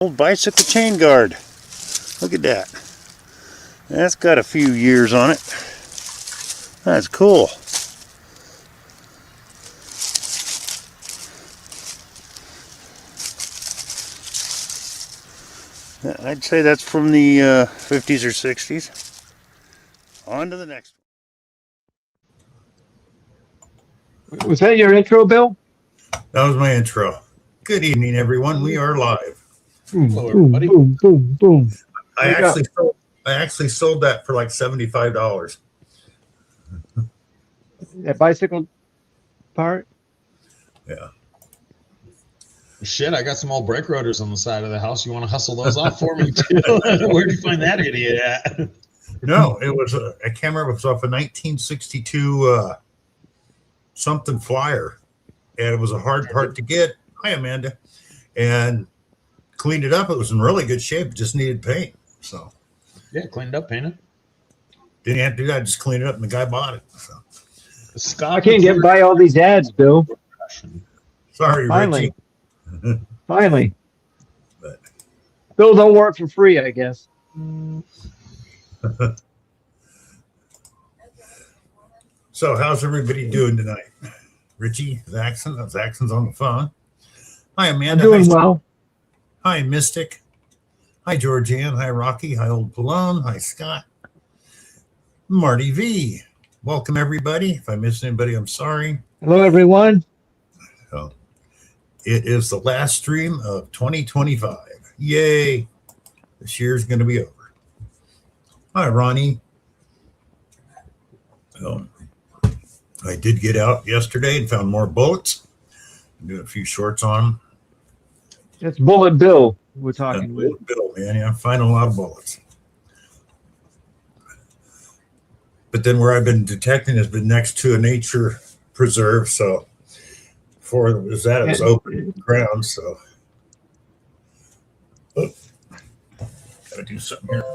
Old bicycle chain guard. Look at that. That's got a few years on it. That's cool. I'd say that's from the 50s or 60s. On to the next one. Was that your intro, Bill? That was my intro. Good evening, everyone. We are live. Boom, hello, everybody. Boom, boom, boom. I actually sold that for like $75. That bicycle part? Yeah. Shit, I got some old brake rotors on the side of the house. You want to hustle those off for me too? Where'd you find that idiot at? No, it was I can't remember. It was off a 1962 something flyer, and it was a hard part to get. Hi, Amanda. And cleaned it up. It was in really good shape. It just needed paint. So yeah, cleaned up, painted. Didn't have to do that. Just clean it up, and the guy bought it. So. Scott, I can't get by all these ads, Bill. Sorry, Finally. Richie. Finally. But. Bill don't work for free, I guess. So how's everybody doing tonight? Richie, Zaxxon's on the phone. Hi, Amanda. I'm doing well. Hi, Mystic. Hi, Georgianne. Hi, Rocky. Hi, Old Palone. Hi, Scott. Marty V. Welcome, everybody. If I missed anybody, I'm sorry. Hello, everyone. So, it is the last stream of 2025. Yay. This year's going to be over. Hi, Ronnie. I did get out yesterday and found more bullets. I'm doing a few shorts on them. That's Bullet Bill we're talking with. Bullet Bill, man. Yeah, I'm finding a lot of bullets. But then where I've been detecting has been next to a nature preserve. So before it was that, it was open ground. So gotta do something here.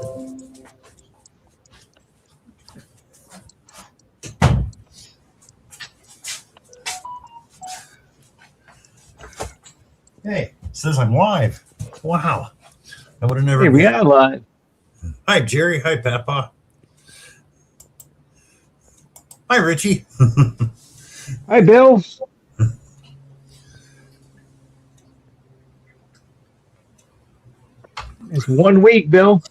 Hey, it says I'm live. Wow. I would have never. Hey, we are live. Hi, Jerry. Hi, Papa. Hi, Richie. Hi, Bill. It's 1 week, Bill.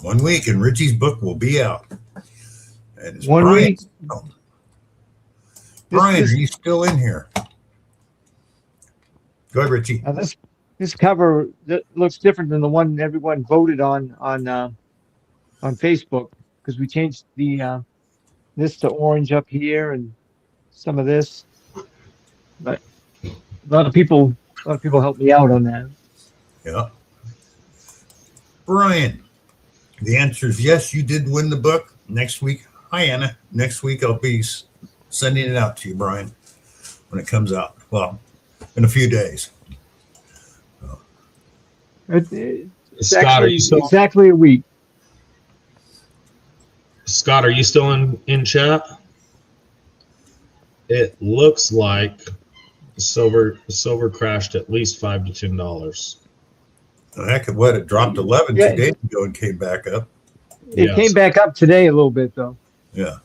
1 week, and Richie's book will be out. And it's 1 week. Brian, are you still in here? Go ahead, Richie. This cover looks different than the one everyone voted on Facebook, because we changed the this to orange up here and some of this. But a lot of people helped me out on that. Yeah. Brian, the answer is yes, you did win the book. Next week, hi Anna. Next week I'll be sending it out to you, Brian, when it comes out. Well, in a few days. It's Scott, are you still exactly a week? Scott, are you still in chat? It looks like silver crashed at least $5 to $10. Heck of what, it dropped 11 2 days ago and came back up. It came back up today a little bit, though. Yeah.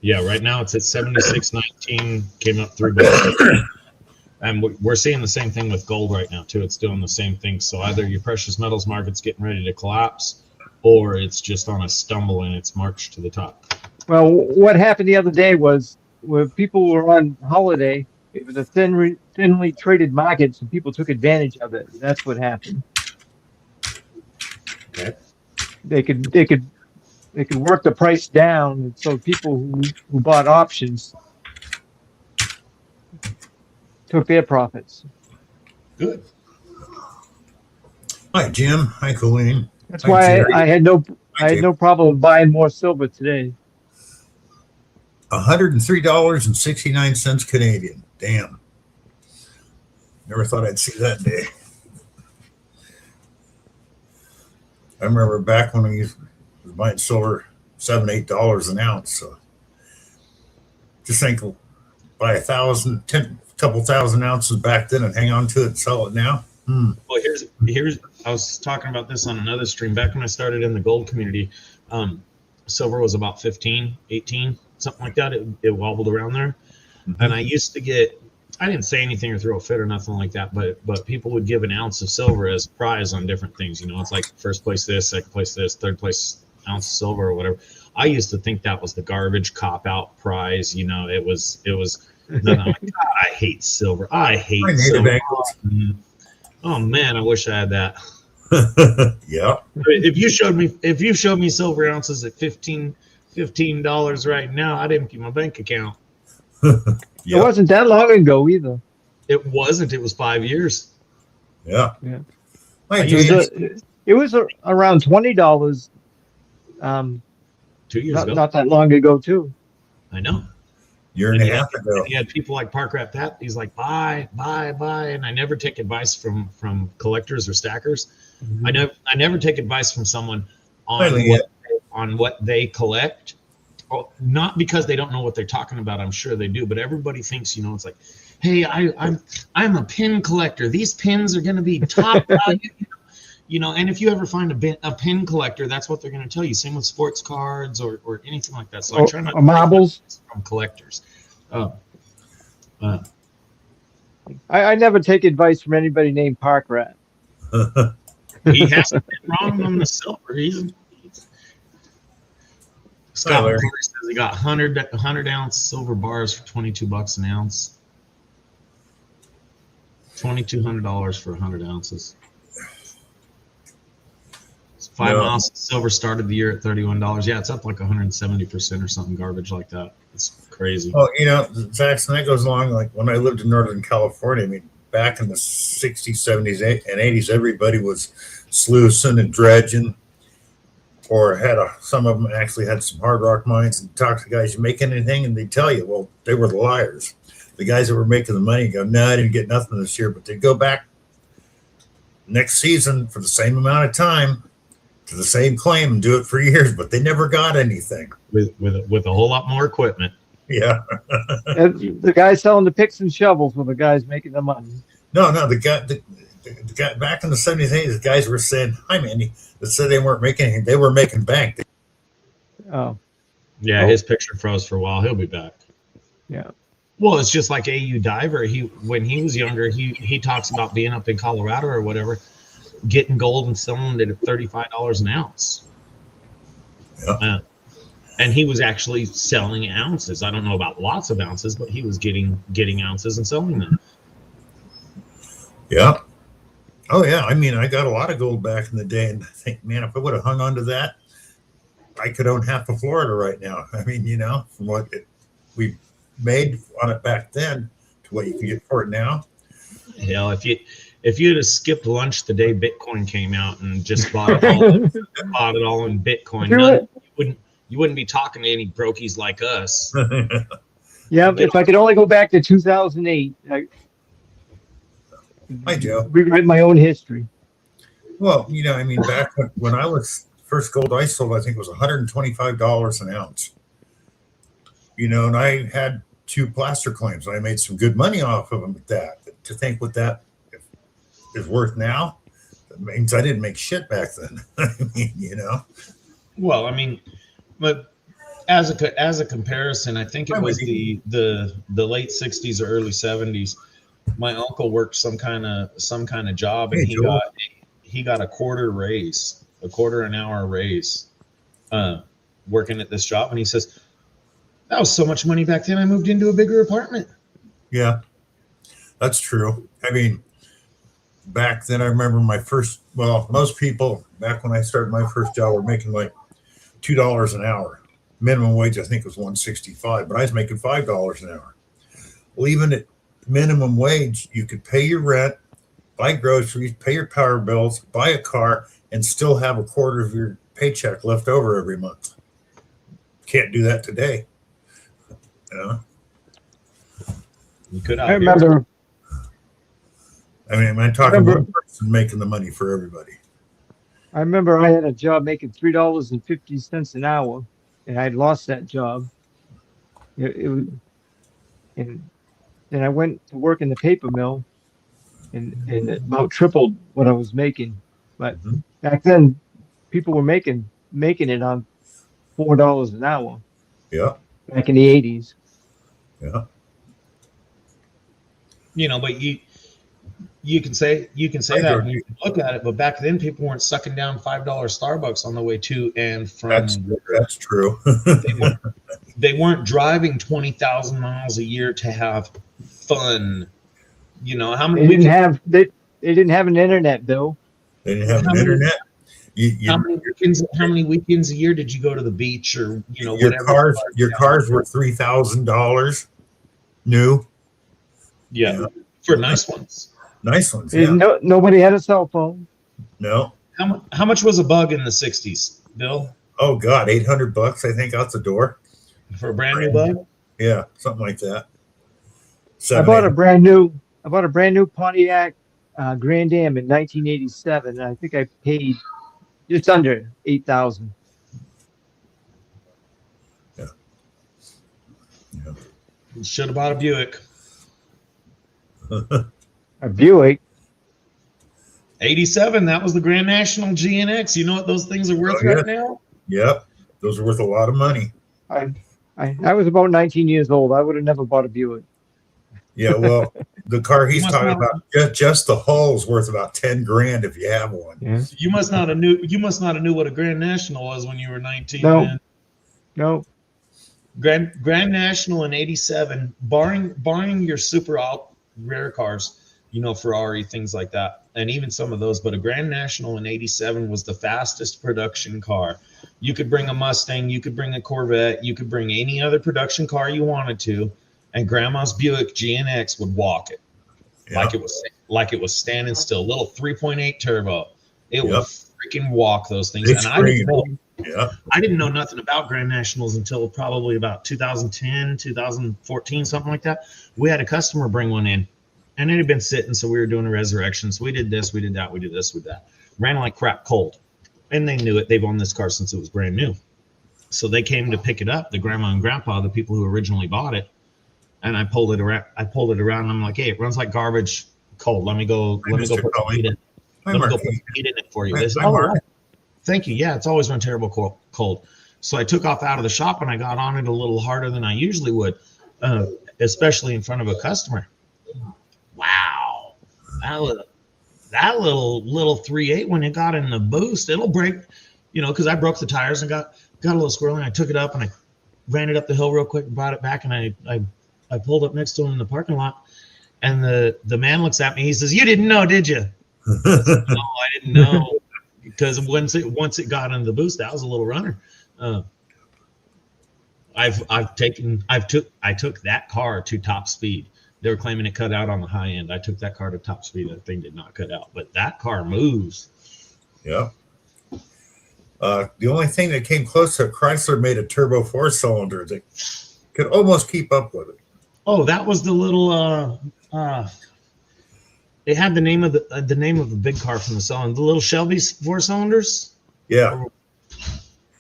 Yeah, right now it's at 76.19, came up $3. And we're seeing the same thing with gold right now, too. It's doing the same thing. So either your precious metals market's getting ready to collapse, or it's just on a stumble in its march to the top. Well, what happened the other day was when people were on holiday, it was a thinly traded market, so people took advantage of it. That's what happened. Okay. They could work the price down, and so people who bought options took their profits. Good. Hi, Jim. Hi, Colleen. That's why I had no problem buying more silver today. $103.69 Canadian. Damn. Never thought I'd see that day. I remember back when we was buying silver $7, $8 an ounce. So just think, buy a couple thousand ounces back then and hang on to it and sell it now. Well, here's I was talking about this on another stream back when I started in the gold community. Silver was about 15, 18, something like that. It wobbled around there. And I used to get, I didn't say anything or throw a fit or nothing like that, but people would give an ounce of silver as prize on different things. You know, it's like first place this, second place this, third place ounce of silver or whatever. I used to think that was the garbage cop out prize. You know, it was. No, I'm like, God, I hate silver. I hate silver. Oh man, I wish I had that. Yeah. If you showed me silver ounces at $15 right now, I'd empty my bank account. It wasn't that long ago either. It wasn't. It was 5 years. Yeah. Yeah. It was around $20. 2 years ago. Not that long ago, too. I know. Year and a half ago. You had people like Park Rat Pat. He's like, buy, and I never take advice from collectors or stackers. Mm-hmm. I never take advice from someone on what they collect. Well, not because they don't know what they're talking about. I'm sure they do, but everybody thinks, you know, it's like, hey, I'm a pin collector. These pins are going to be top value. You know, and if you ever find a pin collector, that's what they're going to tell you. Same with sports cards or anything like that. So I try not to marbles from collectors. I never take advice from anybody named Park Rat. He hasn't been wrong on the silver. Scott Larry says he got 100 ounce silver bars for $22 an ounce. $2,200 for 100 ounces. 5 ounces silver started the year at $31. Yeah, it's up like 170% or something garbage like that. It's crazy. Well, you know, Jackson, that goes along like when I lived in Northern California. I mean, back in the 60s, 70s, and 80s, everybody was sluicing and dredging, or some of them actually had some hard rock mines, and talk to guys, you make anything? And they tell you, well, they were the liars. The guys that were making the money go, no, I didn't get nothing this year, but they go back next season for the same amount of time to the same claim and do it for years, but they never got anything. With a whole lot more equipment. Yeah. The guys selling the picks and shovels were the guys making the money. No, the guy back in the 70s, 80s, the guys were saying, hi, Mandy, that said they weren't making anything. They were making bank. Yeah, his picture froze for a while. He'll be back. Yeah. Well, it's just like AU Diver. When he was younger, he talks about being up in Colorado or whatever, getting gold and selling it at $35 an ounce. Yeah. And he was actually selling ounces. I don't know about lots of ounces, but he was getting ounces and selling them. Yeah. Oh, yeah. I mean, I got a lot of gold back in the day, and I think, man, if I would have hung on to that, I could own half of Florida right now. I mean, you know, from what we made on it back then to what you can get for it now. Hell, if you'd have skipped lunch the day Bitcoin came out and just bought it all in Bitcoin, you wouldn't be talking to any brokies like us. Yeah, if I could only go back to 2008, Hi, Joe. rewrite my own history. Well, you know, I mean, back when I was first gold I sold, I think it was $125 an ounce. You know, and I had 2 plaster claims. I made some good money off of them at that. But to think what that is worth now, that means I didn't make shit back then. I mean, you know. Well, I mean, but as a comparison, I think it was the late 60s or early 70s. My uncle worked some kind of job, and he got a quarter an hour raise, working at this job. And he says, that was so much money back then. I moved into a bigger apartment. Yeah, that's true. I mean, back then I remember most people back when I started my first job were making like $2 an hour. Minimum wage, I think, was $1.65, but I was making $5 an hour. Well, even at minimum wage, you could pay your rent, buy groceries, pay your power bills, buy a car, and still have a quarter of your paycheck left over every month. Can't do that today. You could. I remember. I mean, I'm talking one person making the money for everybody. I remember I had a job making $3.50 an hour, and I'd lost that job. And then I went to work in the paper mill, and it about tripled what I was making. But Mhm. back then, people were making it on $4 an hour Yeah, back in the '80s. yeah. But you can say I that heard and you you. can look at it, but back then people weren't sucking down $5 Starbucks on the way to and That's from work. that's true. They weren't, they weren't driving 20,000 miles a year to have fun. How many They didn't weekends? have they didn't have an internet, Bill. They didn't have How an many? internet. How You many weekends? How many weekends a year did you go to the beach or your whatever? cars were $3,000 new. Yeah, Yeah, for nice ones. nice ones. They Yeah, didn't know, nobody had a cell phone. no. How much was a bug in the '60s, Bill, Oh God, $800 I think out the door. for a brand new bug? Yeah, something like that. I Seven, bought eight. a brand new I bought a brand new Pontiac Grand Am in 1987, and I think I paid just under 8,000. Yeah, yeah. Should have bought a Buick. A Buick. '87. That was the Grand National GNX. You know what those things are worth Oh, yeah. right now? Yep, those are worth a lot of money. I, I was about 19 years old. I would have never bought a Buick. Yeah, well, the car You he's must talking not. about, just the hull's worth about 10 grand if you have one. Yeah. You must not have knew. You must not have knew what a Grand National was when you were 19. No. Man. No. Grand National in '87, barring your super out rare cars, Ferrari, things like that, and even some of those. But a Grand National in '87 was the fastest production car. You could bring a Mustang, you could bring a Corvette, you could bring any other production car you wanted to, and Grandma's Buick GNX would walk it Yeah, like it was standing still. Little 3.8 turbo, it would Yep. freaking walk those things. They And scream. Yeah, I didn't know nothing about Grand Nationals until probably about 2010, 2014, something like that. We had a customer bring one in, and it had been sitting, so we were doing a resurrection. So we did this, we did that, we did this, with that. Ran like crap cold, and they knew it. They've owned this car since it was brand new. So they came to pick it up, the grandma and grandpa, the people who originally bought it, and I pulled it around. And I'm like, hey, it runs like garbage cold. Let me go Mr. put some Cully. heat in. Hi, Let me go put Marquis. some heat in it for you. Hi, This, hi, Mark. thank you. Yeah, it's always run terrible cold. So I took off out of the shop and I got on it a little harder than I usually would, especially in front of a customer. Wow, that little 3.8, when it got in the boost, it'll break. Because I broke the tires and got a little squirrely. I took it up and I ran it up the hill real quick, brought it back, and I pulled up next to him in the parking lot. And the man looks at me. He says, "You didn't know, did you?" I said, "No, I didn't know." Because once it got into the boost, that was a little runner. I took that car to top speed. They were claiming it cut out on the high end. I took that car to top speed. That thing did not cut out, but that car moves. Yeah. The only thing that came close to it, Chrysler made a turbo 4-cylinder that could almost keep up with it. Oh, that was the little. It had the name of the big car from the cylinder. The little Shelby's 4-cylinders. Yeah.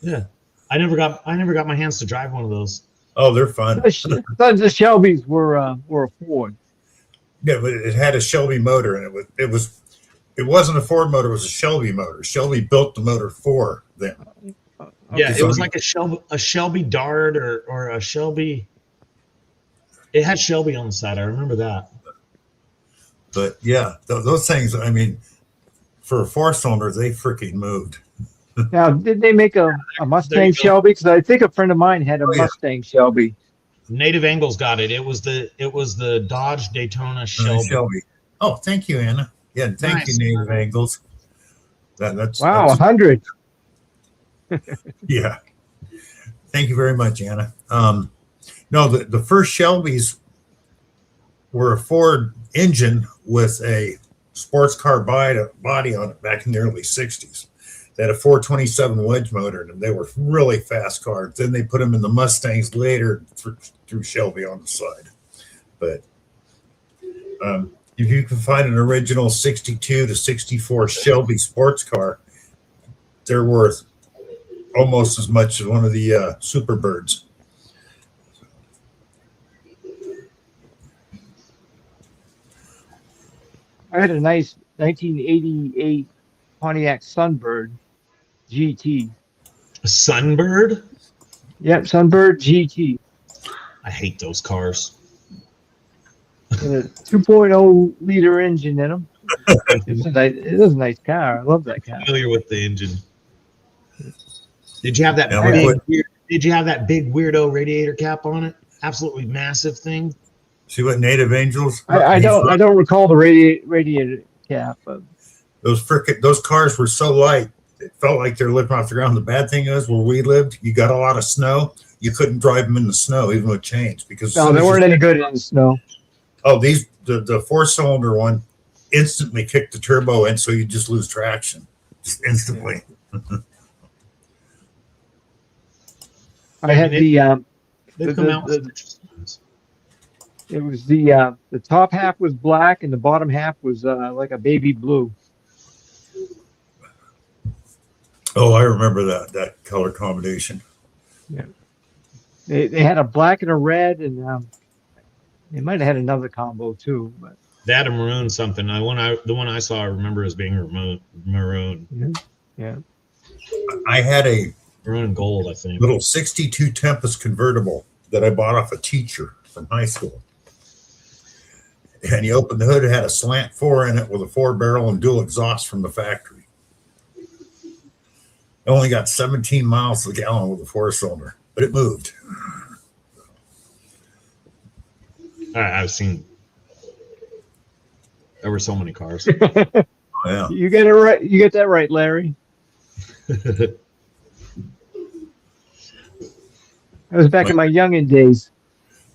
Yeah. I never got my hands to drive one of those. Oh, they're fun. The Shelbys were a Ford. Yeah, but it had a Shelby motor, and it wasn't a Ford motor. It was a Shelby motor. Shelby built the motor for them. Yeah, it was like a Shelby Dart or a Shelby. It had Shelby on the side. I remember that. But yeah, those things. I mean, for a 4-cylinder, they freaking moved. Now, did they make a Mustang Shelby? Because I think a friend of mine had a Mustang Shelby. Native Angles got it. It was the Dodge Daytona Shelby. Oh, thank you, Anna. Yeah, and thank you, Native Angles. That's Wow, 100. Yeah. Thank you very much, Anna. No, the first Shelbys were a Ford engine with a sports car body on it back in the early 60s. They had a 427 wedge motor, and they were really fast cars. Then they put them in the Mustangs later through Shelby on the side. But if you can find an original 62 to 64 Shelby sports car, they're worth almost as much as one of the Superbirds. I had a nice 1988 Pontiac Sunbird GT. A Sunbird? Yep, Sunbird GT. I hate those cars. With a 2.0 liter engine in them. It was a nice car. I love that car. Familiar with the engine. Did you have that Yeah, did you have that big weirdo radiator cap on it? Absolutely massive thing. see what Native Angels? I don't recall the radiator cap. But Those cars were so light, it felt like they're lifting off the ground. The bad thing is, where we lived, you got a lot of snow. You couldn't drive them in the snow, even with chains, because no, they weren't any good in the snow. oh, the 4-cylinder one instantly kicked the turbo in, so you just lose traction, just instantly. I had They've come out with interesting ones. it was the top half was black and the bottom half was like a baby blue. Oh, I remember that color combination. Yeah, they had a black and a red, and they might have had another combo too. But They had a maroon something. The one I saw, I remember as being maroon. yeah. I had a Maroon and gold, I think. little 62 Tempest convertible that I bought off a teacher from high school. And you opened the hood, it had a slant 4 in it with a 4-barrel and dual exhaust from the factory. It only got 17 miles a gallon with a 4-cylinder, but it moved. I've seen. There were so many cars. Oh, yeah. You get it right. You get that right, Larry. That was back in my youngin' days.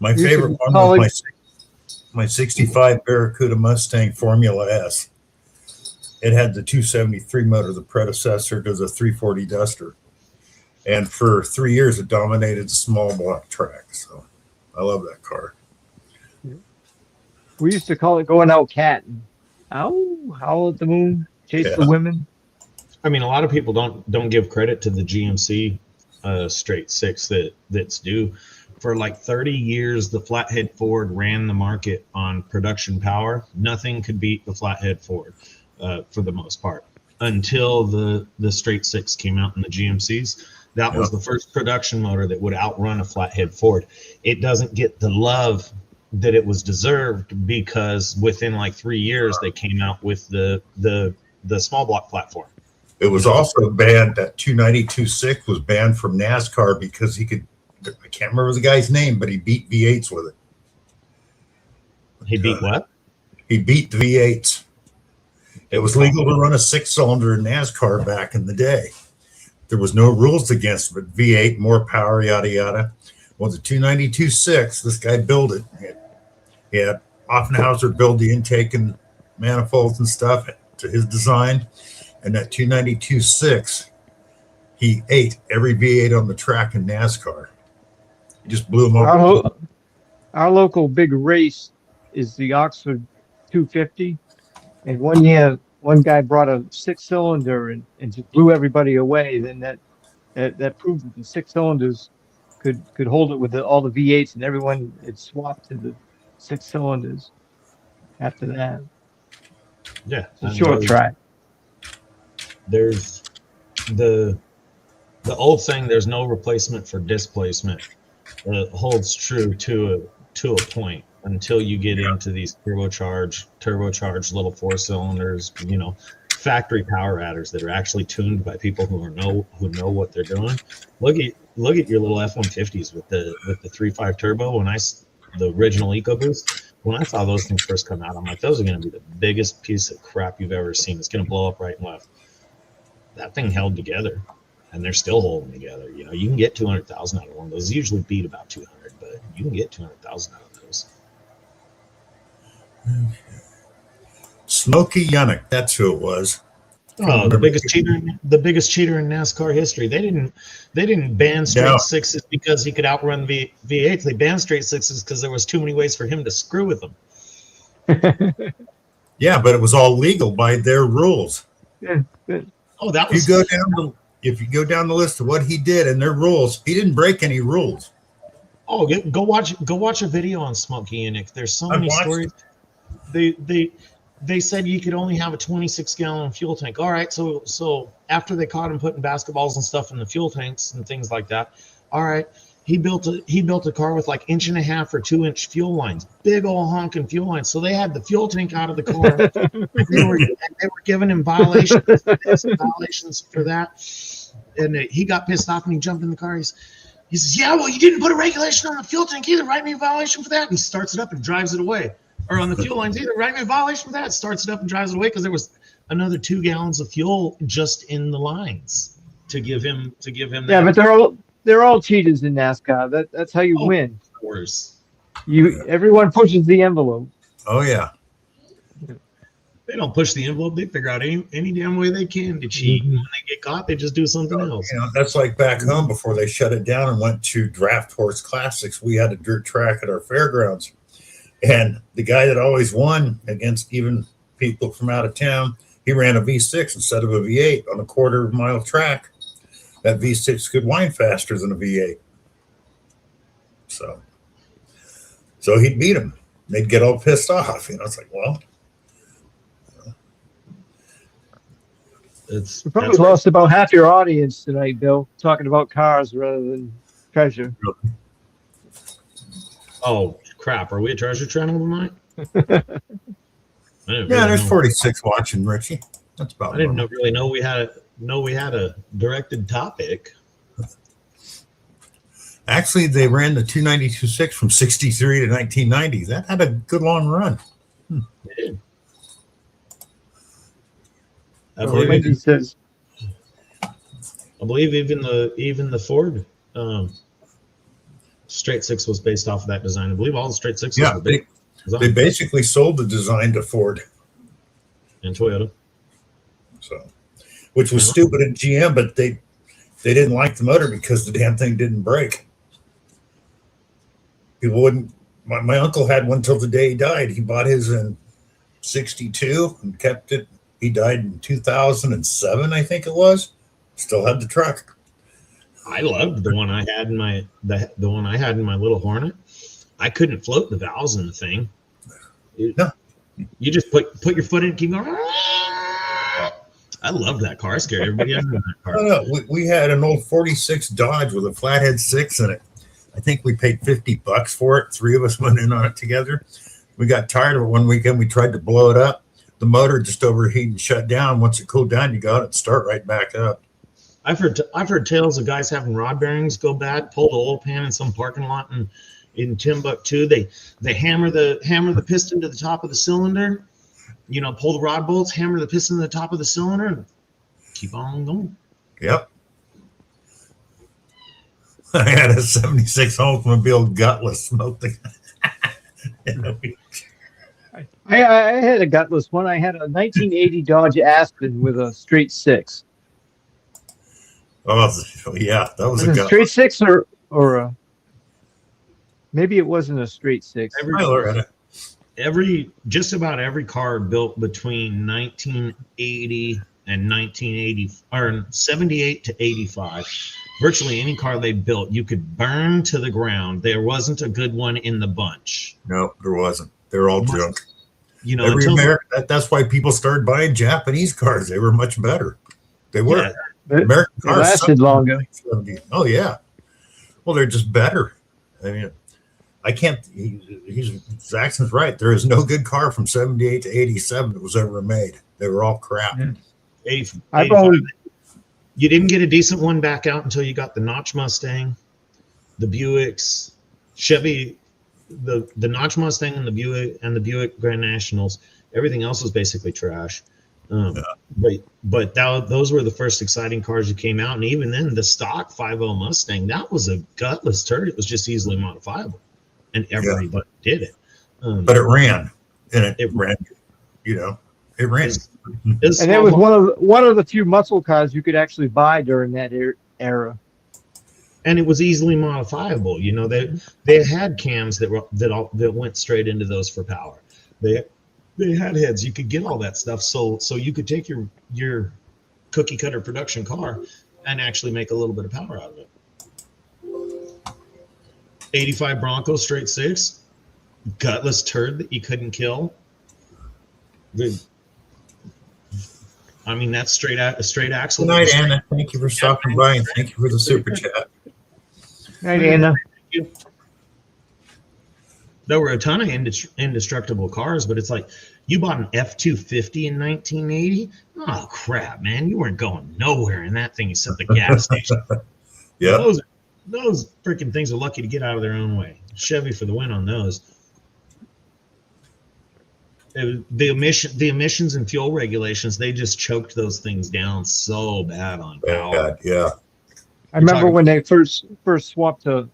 My You favorite should one call was my 65 Barracuda Mustang Formula S. It had the 273 motor, the predecessor to the 340 Duster. And for 3 years, it dominated the small block track. So I love that car. We used to call it going out catting. Ow, howl at the moon, chase the women. I mean, a lot of people don't give credit to the GMC straight six that's due. For like 30 years, the flathead Ford ran the market on production power. Nothing could beat the flathead Ford for the most part until the straight six came out in the GMCs. That was the first production motor that would outrun a flathead Ford. It doesn't get the love that it was deserved because within like 3 years they came out with the small block platform. It was also banned, that 292.6 was banned from NASCAR because he could, I can't remember the guy's name, but he beat V8s with it. He beat what? He beat the V8s. It was legal to run a 6-cylinder in NASCAR back in the day. There was no rules against it, but V8, more power, yada, yada. Well, the 292.6, this guy built it. He had Offenhauser build the intake and manifolds and stuff to his design. And that 292.6, he ate every V8 on the track in NASCAR. He just blew them over. Our local big race is the Oxford 250. And one year, one guy brought a 6-cylinder and just blew everybody away. Then that proved that the 6 cylinders could hold it with all the V8s, and everyone had swapped to the 6 cylinders after that. Yeah. It's a short track. There's the old saying, there's no replacement for displacement. Holds true to a point until you get into these turbocharged little 4 cylinders, factory power adders that are actually tuned by people who know what they're doing. Look at your little F-150s with the 3.5 turbo. The original EcoBoost, when I saw those things first come out, I'm like, those are going to be the biggest piece of crap you've ever seen. It's going to blow up right and left. That thing held together, and they're still holding together. You can get 200,000 out of one of those. Usually beat about 200, but you can get 200,000 out of those. Smokey Yunick, that's who it was. Oh, the biggest cheater in NASCAR history. They didn't ban straight sixes because he could outrun V8s. They banned straight sixes because there was too many ways for him to screw with them. Yeah, but it was all legal by their rules. Yeah. Oh, that was. If you go down the list of what he did and their rules, he didn't break any rules. Oh, go watch a video on Smokey Yunick. There's so many stories. they said you could only have a 26-gallon fuel tank. All right, so after they caught him putting basketballs and stuff in the fuel tanks and things like that, all right, he built a car with like 1.5 or 2-inch fuel lines, big old honking fuel lines. So they had the fuel tank out of the car. and they were giving him violations for this and violations for that. And he got pissed off and he jumped in the car. He says, yeah, well, you didn't put a regulation on the fuel tank either. Write me a violation for that. And he starts it up and drives it away. Or on the fuel lines either. Write me a violation for that. Starts it up and drives it away because there was another 2 gallons of fuel just in the lines to give him that. Yeah, but they're all cheaters in NASCAR. That's how you win. Of course. Everyone pushes the envelope. Oh yeah. They don't push the envelope. They figure out any damn way they can to cheat. And when they get caught, they just do something else. You know, that's like back home before they shut it down and went to draft horse classics. We had a dirt track at our fairgrounds. And the guy that always won against even people from out of town, he ran a V6 instead of a V8 on a quarter-mile track. That V6 could wind faster than a V8. So he'd beat him. They'd get all pissed off. You know, it's like, well. You probably lost about half your audience tonight, Bill, talking about cars rather than treasure. Oh, crap. Are we a treasure channel tonight? Yeah, there's 46 watching, Richie. That's about I didn't really know we had a directed topic. Actually, they ran the 292.6 from 63 to 1990. That had a good long run. It did. I Wendy says, believe even the Ford straight six was based off of that design. I believe all the straight sixes were based they basically sold the design to Ford and Toyota. So, which was stupid at GM, but they didn't like the motor because the damn thing didn't break. People wouldn't. My uncle had one till the day he died. He bought his in 62 and kept it. He died in 2007, I think it was. Still had the truck. I loved the one I had in my the one I had in my little Hornet. I couldn't float the valves in the thing. No. You just put your foot in and keep going. I loved that car. I scared everybody out of that car. No. We had an old 46 Dodge with a flathead 6 in it. I think we paid $50 for it. 3 of us went in on it together. We got tired of it one weekend. We tried to blow it up. The motor just overheated and shut down. Once it cooled down, you got it and start right back up. I've heard tales of guys having rod bearings go bad, pull the oil pan in some parking lot in Timbuktu. They hammer the piston to the top of the cylinder, pull the rod bolts, hammer the piston to the top of the cylinder, and keep on going. Yep. I had a 76 Oldsmobile gutless smoke thing. I had a gutless one. I had a 1980 Dodge Aspen with a straight 6. Oh yeah, that was a straight 6 or a, maybe it wasn't a straight 6. Just about every car built between 1980 and 1980 or 78 to 85, virtually any car they built, you could burn to the ground. There wasn't a good one in the bunch. No, there wasn't. They're all junk. That's why people started buying Japanese cars. They were much better. They were. Yeah. American cars lasted longer. Oh yeah. Well, they're just better. I mean, I can't. Zaxxon's right. There is no good car from 78 to 87 that was ever made. They were all crap. Yeah. 85. You didn't get a decent one back out until you got the Notch Mustang, the Buicks, Chevy, the Notch Mustang and the Buick Grand Nationals. Everything else was basically trash. But those were the first exciting cars that came out, and even then, the stock 5.0 Mustang, that was a gutless turd. It was just easily modifiable, and everybody did it. But it ran, and it ran. It ran. And it was one of the few muscle cars you could actually buy during that era. And it was easily modifiable. They had cams that went straight into those for power. They had heads. You could get all that stuff. So you could take your cookie cutter production car and actually make a little bit of power out of it. 85 Bronco straight 6, gutless turd that you couldn't kill. The- I mean, that's straight axle. Good night, Anna. Thank you for stopping by, and thank you for the super chat. Right, Anna. There were a ton of indestructible cars, but it's like you bought an F-250 in 1980. Oh crap, man! You weren't going nowhere in that thing except the gas station. Yeah. Those freaking things are lucky to get out of their own way. Chevy for the win on those. The emissions and fuel regulations, they just choked those things down so bad on power. Bad, yeah. I remember when they first swapped to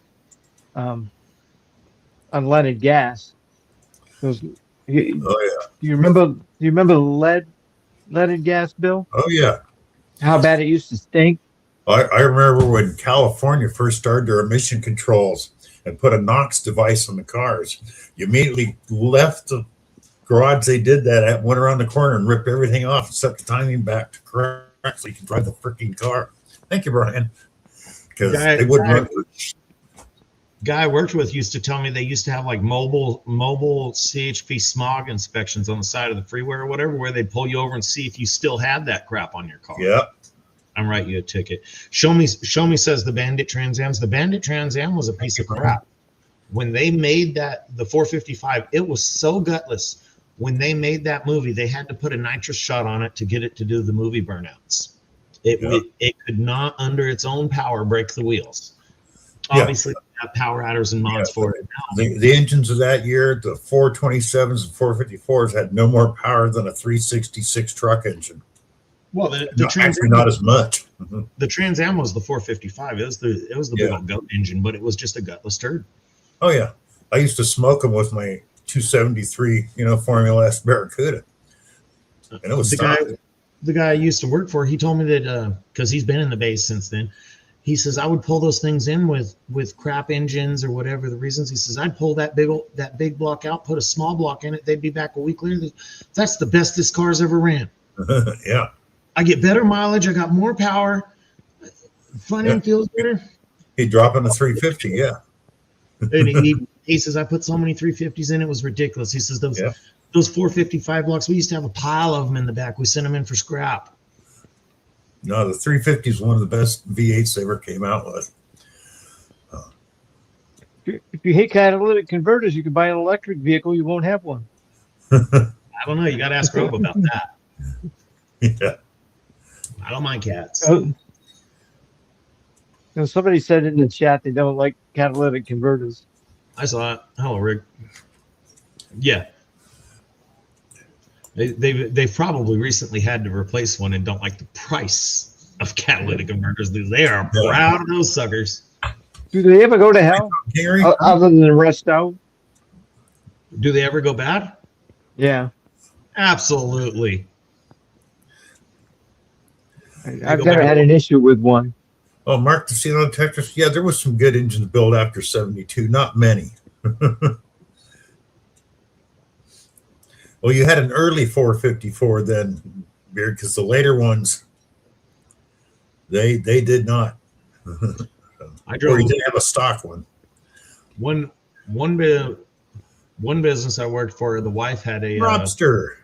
unleaded gas. Those, you, Oh Do you remember leaded gas, Bill? yeah. Oh yeah. How bad it used to stink. I remember when California first started their emission controls and put a NOx device on the cars. You immediately left the garage they did that at, went around the corner and ripped everything off and set the timing back to correct so you can drive the freaking car. Thank you, Brian. Because they wouldn't run. Guy I worked with used to tell me they used to have like mobile CHP smog inspections on the side of the freeway or whatever, where they'd pull you over and see if you still had that crap on your car. Yeah. I'm writing you a ticket. Show me says the Bandit Trans Ams. The Bandit Trans Am was a piece of crap. When they made the 455, it was so gutless. When they made that movie, they had to put a nitrous shot on it to get it to do the movie burnouts. It could not, under its own power, break the wheels. Obviously, they have power adders and mods for it now. The engines of that year, the 427s and 454s, had no more power than a 366 truck engine. Well, the Trans Am, not as much. The Trans Am was the 455. It was the big old goat engine, but it was just a gutless turd. Oh yeah, I used to smoke them with my 273, Formula S Barracuda, and it was the guy I used to work for. He told me that because he's been in the base since then. He says I would pull those things in with crap engines or whatever the reasons. He says I'd pull that big block out, put a small block in it. They'd be back a week later. That's the best this car's ever ran. Yeah. I get better mileage. I got more power. Front end feels better. He'd drop in a 350, yeah. And he says, I put so many 350s in, it was ridiculous. He says, those 455 blocks, we used to have a pile of them in the back. We sent them in for scrap. No, the 350 is one of the best V8s they ever came out with. If you hate catalytic converters, you can buy an electric vehicle. You won't have one. I don't know. You got to ask Rob about that. Yeah. I don't mind cats. Somebody said in the chat they don't like catalytic converters. I saw it. Hello, Rick. Yeah. They've probably recently had to replace one and don't like the price of catalytic converters. They are proud of those suckers. Do they ever go to hell? Gary? Other than rest out? Do they ever go bad? Yeah. Absolutely. I've never had an issue with one. Oh, Mark the Seal Detectors. Yeah, there was some good engines built after 72. Not many. Well, you had an early 454 then, Beard, because the later ones, they did not. I drove. Or you didn't have a stock one. One business I worked for, the wife had a Robster.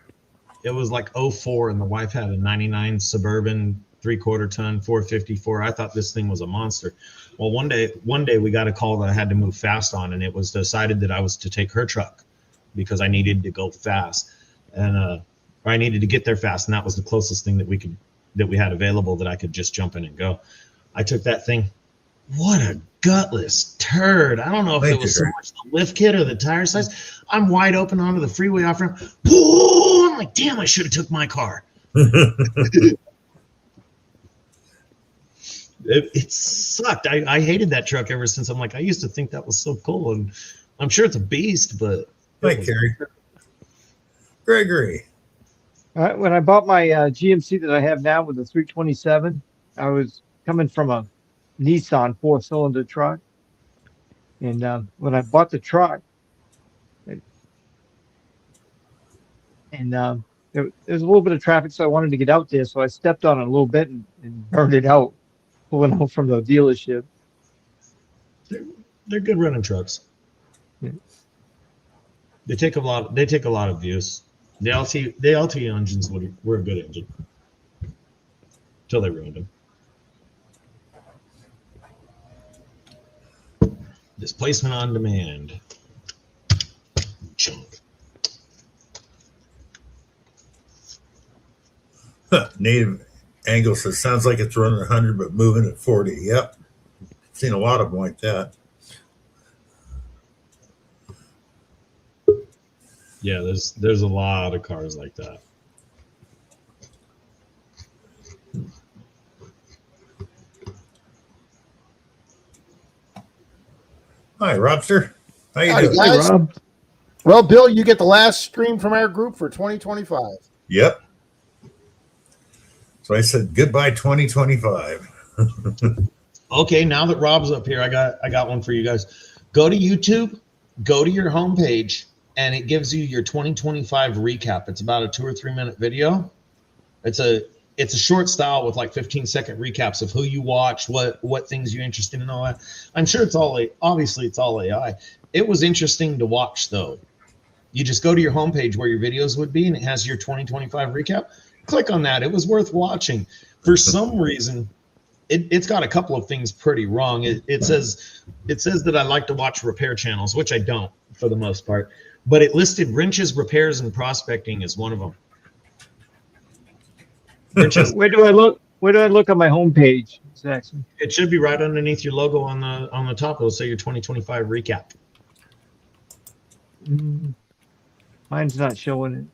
It was like 04, and the wife had a 99 Suburban 3/4 ton 454. I thought this thing was a monster. Well, one day we got a call that I had to move fast on, and it was decided that I was to take her truck because I needed to go fast, and I needed to get there fast, and that was the closest thing that we had available that I could just jump in and go. I took that thing. What a gutless turd. I don't know if it was so much the lift kit or the tire size. I'm wide open onto the freeway off ramp. I'm like, damn, I should have took my car. It sucked. I hated that truck ever since. I'm like, I used to think that was so cool, and I'm sure it's a beast, but. Hi, Carrie. Gregory. When I bought my GMC that I have now with the 327, I was coming from a Nissan 4-cylinder truck. And when I bought the truck, there was a little bit of traffic, so I wanted to get out there. So I stepped on it a little bit and burned it out, pulling out from the dealership. They're good running trucks. Yeah. They take a lot of views. The LT engines were a good engine until they ruined them. Displacement on demand. Junk. Native Angle says, sounds like it's running 100 but moving at 40. Yep. Seen a lot of them like that. Yeah, there's a lot of cars like that. Hi, Robster. How you Howdy, doing? guys. Hey, Rob. Well, Bill, you get the last stream from our group for 2025. Yep. So I said goodbye 2025. Okay, now that Rob's up here, I got one for you guys. Go to YouTube, go to your homepage, and it gives you your 2025 recap. It's about a 2 or 3 minute video. It's a short style with like 15-second recaps of who you watch, what things you're interested in, and all that. I'm sure it's all AI. It was interesting to watch though. You just go to your homepage where your videos would be, and it has your 2025 recap. Click on that. It was worth watching. For some reason, it's got a couple of things pretty wrong. It says that I like to watch repair channels, which I don't for the most part. But it listed wrenches, repairs, and prospecting as one of them. Wrenches. Where do I look? Where do I look on my homepage, Saxon? It should be right underneath your logo on the top. It'll say your 2025 recap. Mine's not showing it.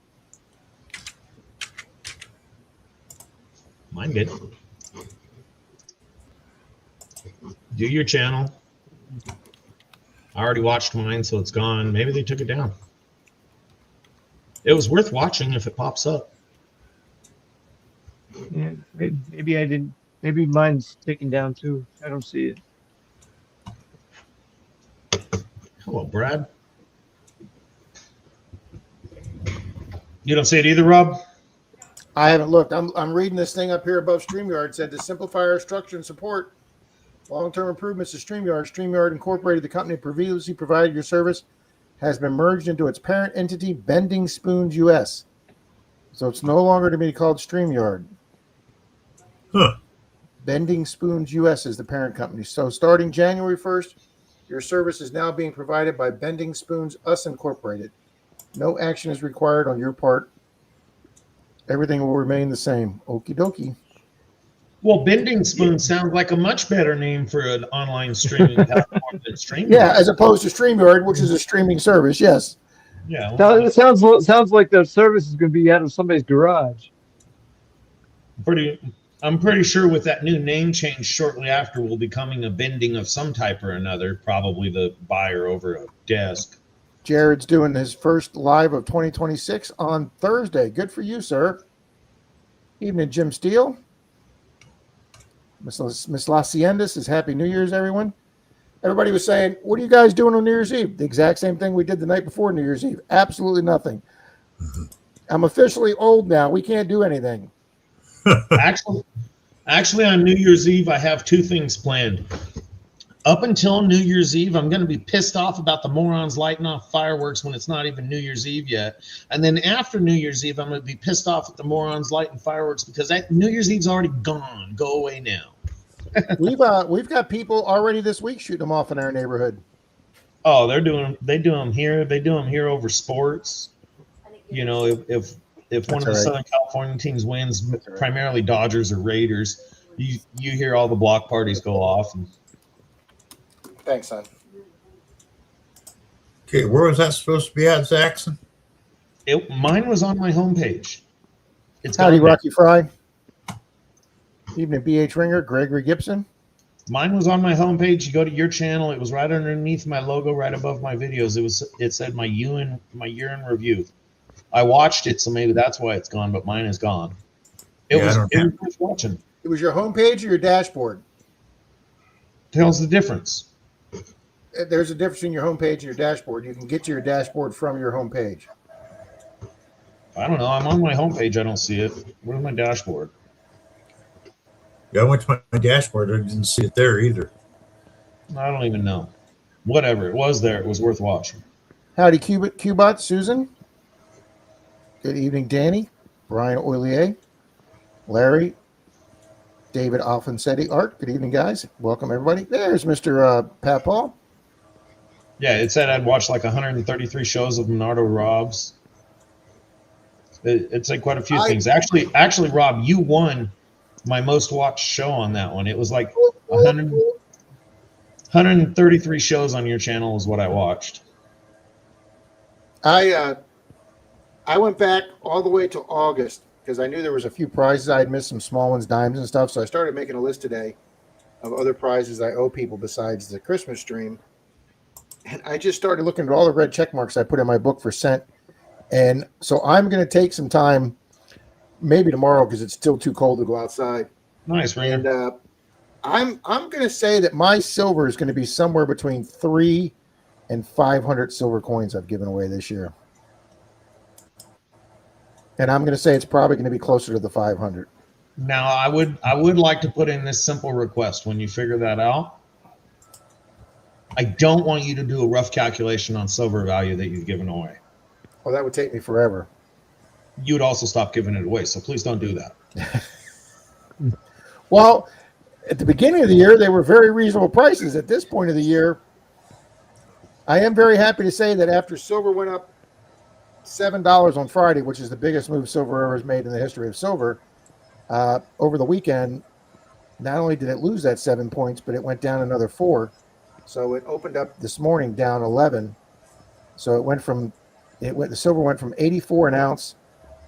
Mine did. Do your channel. I already watched mine, so it's gone. Maybe they took it down. It was worth watching if it pops up. Yeah, maybe I didn't. Maybe mine's taken down too. I don't see it. Hello, Brad. You don't see it either, Rob? I haven't looked. I'm reading this thing up here above StreamYard. It said to simplify our structure and support long-term improvements to StreamYard. StreamYard Incorporated, the company previously provided your service, has been merged into its parent entity, Bending Spoons US. So it's no longer to be called StreamYard. Huh. Bending Spoons US is the parent company. So starting January 1st, your service is now being provided by Bending Spoons US Incorporated. No action is required on your part. Everything will remain the same. Okie dokie. Well, Bending Spoon sounds like a much better name for an online streaming platform than StreamYard. Yeah, as opposed to StreamYard, which is a streaming service. Yes. Yeah. It sounds like the service is going to be out of somebody's garage. I'm pretty sure with that new name change shortly after, we'll be coming a bending of some type or another, probably the buyer over a desk. Jared's doing his first live of 2026 on Thursday. Good for you, sir. Evening, Jim Steele. Miss La Hacienda says, Happy New Year's, everyone. Everybody was saying, what are you guys doing on New Year's Eve? The exact same thing we did the night before New Year's Eve. Absolutely nothing. I'm officially old now. We can't do anything. Actually, on New Year's Eve, I have two things planned. Up until New Year's Eve, I'm going to be pissed off about the morons lighting off fireworks when it's not even New Year's Eve yet. And then after New Year's Eve, I'm going to be pissed off at the morons lighting fireworks because New Year's Eve's already gone. Go away now. We've got people already this week shooting them off in our neighborhood. Oh, they do them here. They do them here over sports. You know, if one of the Southern California teams wins, primarily Dodgers or Raiders, you hear all the block parties go off. And Thanks, son. Okay, where was that supposed to be at, Saxon? Mine was on my homepage. It's Howdy, gone. Rocky Fry. Evening, BH Ringer, Gregory Gibson. Mine was on my homepage. You go to your channel. It was right underneath my logo, right above my videos. It said my year in review. I watched it, so maybe that's why it's gone. But mine is gone. It was worth watching. It was your homepage or your dashboard? Tells the difference. There's a difference in your homepage and your dashboard. You can get to your dashboard from your homepage. I don't know. I'm on my homepage. I don't see it. Where's my dashboard? Yeah, I went to my dashboard. I didn't see it there either. I don't even know. Whatever. It was there. It was worth watching. Howdy, Cubot, Susan. Good evening, Danny, Brian Oilier, Larry, David Alfonsetti, Art. Good evening, guys. Welcome, everybody. There's Mr. Pat Paul. Yeah, it said I'd watched like 133 shows of Bernardo Rob's. It's like quite a few things. Actually, Rob, you won my most watched show on that one. It was like 133 shows on your channel is what I watched. I went back all the way to August because I knew there was a few prizes I had missed, some small ones, dimes and stuff. So I started making a list today of other prizes I owe people besides the Christmas stream. And I just started looking at all the red check marks I put in my book for sent. And so I'm going to take some time, maybe tomorrow because it's still too cold to go outside. Nice, man. And I'm going to say that my silver is going to be somewhere between 300 and 500 silver coins I've given away this year. And I'm going to say it's probably going to be closer to the 500. Now, I would like to put in this simple request when you figure that out. I don't want you to do a rough calculation on silver value that you've given away. Well, that would take me forever. You would also stop giving it away, so please don't do that. Well, at the beginning of the year, they were very reasonable prices. At this point of the year, I am very happy to say that after silver went up $7 on Friday, which is the biggest move silver ever has made in the history of silver, over the weekend, not only did it lose that 7 points, but it went down another 4. So it opened up this morning down 11. So the silver went from 84 an ounce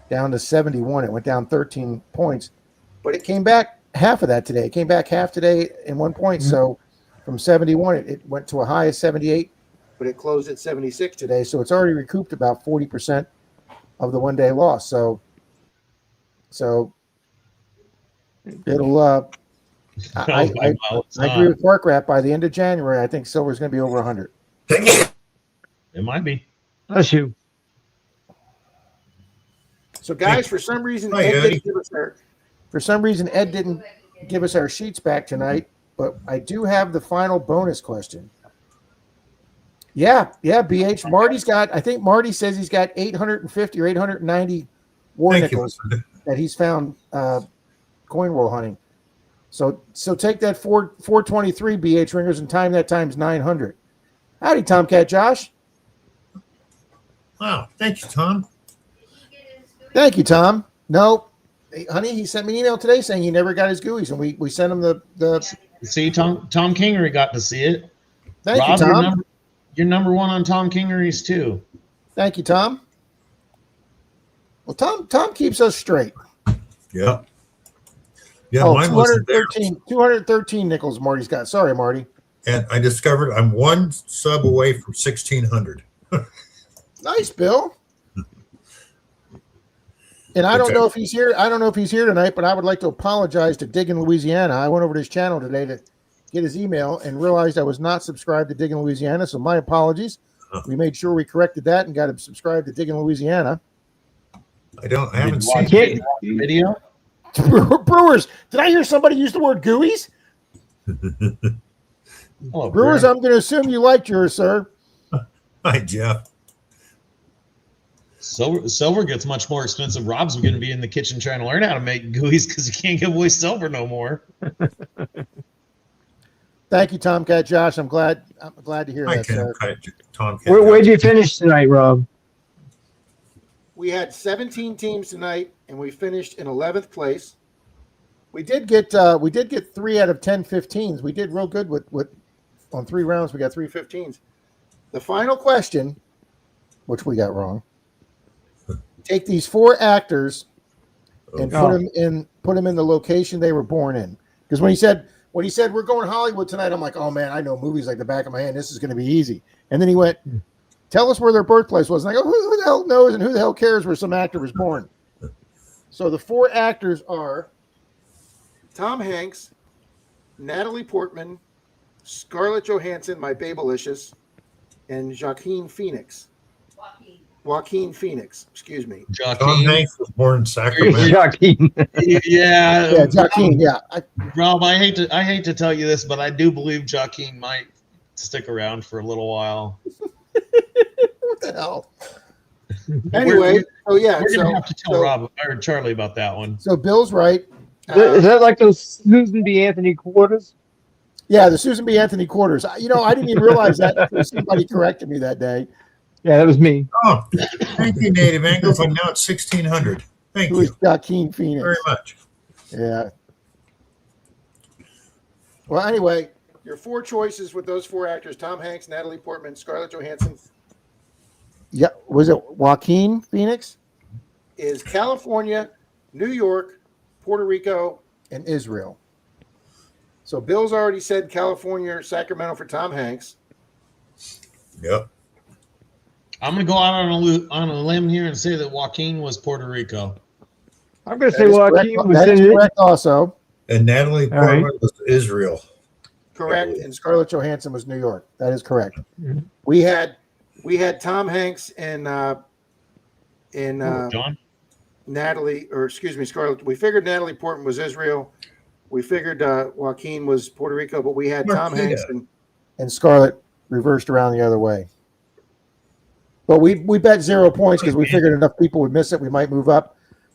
down to 71. It went down 13 points, but it came back half of that today. It came back half today in 1 point. Mm-hmm. So from 71, it went to a high of 78, but it closed at 76 today. So it's already recouped about 40% of the 1 day loss. So it'll, I agree with Park Rat. By the end of January, I think silver is going to be over 100. It might be. Bless you. So, guys, for some reason, Ed didn't give us our sheets back tonight, but I do have the final bonus question. Yeah, BH. I think Marty says he's got 850 or 890 war nickels that he's found coin roll hunting. So take that 423 BH ringers and time that times 900. Howdy, Tomcat Josh. Wow, thank you, Tom. Thank you, Tom. No, hey, honey, he sent me an email today saying he never got his GUIs, and we sent him the. See, Tom Kingery got to see it. Thank Rob, you, Tom. You're number one on Tom Kingery's too. Thank you, Tom. Well, Tom keeps us straight. Yeah. Yeah, oh, mine 213 nickels Marty's got. Sorry, Marty. And I discovered I'm one sub away from 1,600. Nice, Bill. And I don't know if he's here. I don't know if he's here tonight, but I would like to apologize to Dig in Louisiana. I went over to his channel today to get his email and realized I was not subscribed to Dig in Louisiana. So my apologies. We made sure we corrected that and got him subscribed to Dig in Louisiana. I haven't seen the video. Brewers, did I hear somebody use the word GUIs? Hello, Brewers, I'm going to assume you liked yours, sir. Hi, Jeff. Silver gets much more expensive. Rob's going to be in the kitchen trying to learn how to make GUIs because he can't give away silver no more. Thank you, Tomcat Josh. I'm glad to hear that, sir. Tomcat. Where'd you finish tonight, Rob? We had 17 teams tonight, and we finished in 11th place. We did get 3 out of 10 15s. We did real good with on 3 rounds. We got 3 15s. The final question, which we got wrong. Take these 4 actors and put them in the location they were born in. Because when he said we're going to Hollywood tonight, I'm like, oh man, I know movies like the back of my hand. This is going to be easy. And then he went, tell us where their birthplace was. And I go, who the hell knows and who the hell cares where some actor was born? So the 4 actors are Tom Hanks, Natalie Portman, Scarlett Johansson, my Babelicious, and Joaquin Phoenix. Joaquin Phoenix, excuse me. Tom Hanks was born in Sacramento. Joaquin. Yeah, Joaquin. Yeah, Rob, I hate to tell you this, but I do believe Joaquin might stick around for a little while. What the hell? Anyway, we're gonna have to tell Rob or Charlie about that one. So Bill's right. Is that like those Susan B. Anthony quarters? Yeah, the Susan B. Anthony quarters. I didn't even realize that until somebody corrected me that day. Yeah, that was me. Oh, thank you, Native Angles. And now it's 1600. Thank Who was you Joaquin Phoenix? very much. Yeah. Well, anyway, your four choices with those four actors: Tom Hanks, Natalie Portman, Scarlett Johansson. Yeah, was it Joaquin Phoenix? Is California, New York, Puerto Rico, and Israel. So Bill's already said California or Sacramento for Tom Hanks. Yep. I'm gonna go out on a limb here and say that Joaquin was Puerto Rico. I'm going to say Joaquin was that is in correct also. And Natalie Portman was Israel. Correct. And Scarlett Johansson was New York. That is correct. Mm-hmm. We had Tom Hanks and John? Natalie, or excuse me, Scarlett. We figured Natalie Portman was Israel. We figured Joaquin was Puerto Rico, but we had Tom Hanks and Scarlett reversed around the other way. But we bet 0 points because we figured enough people would miss it. We might move up.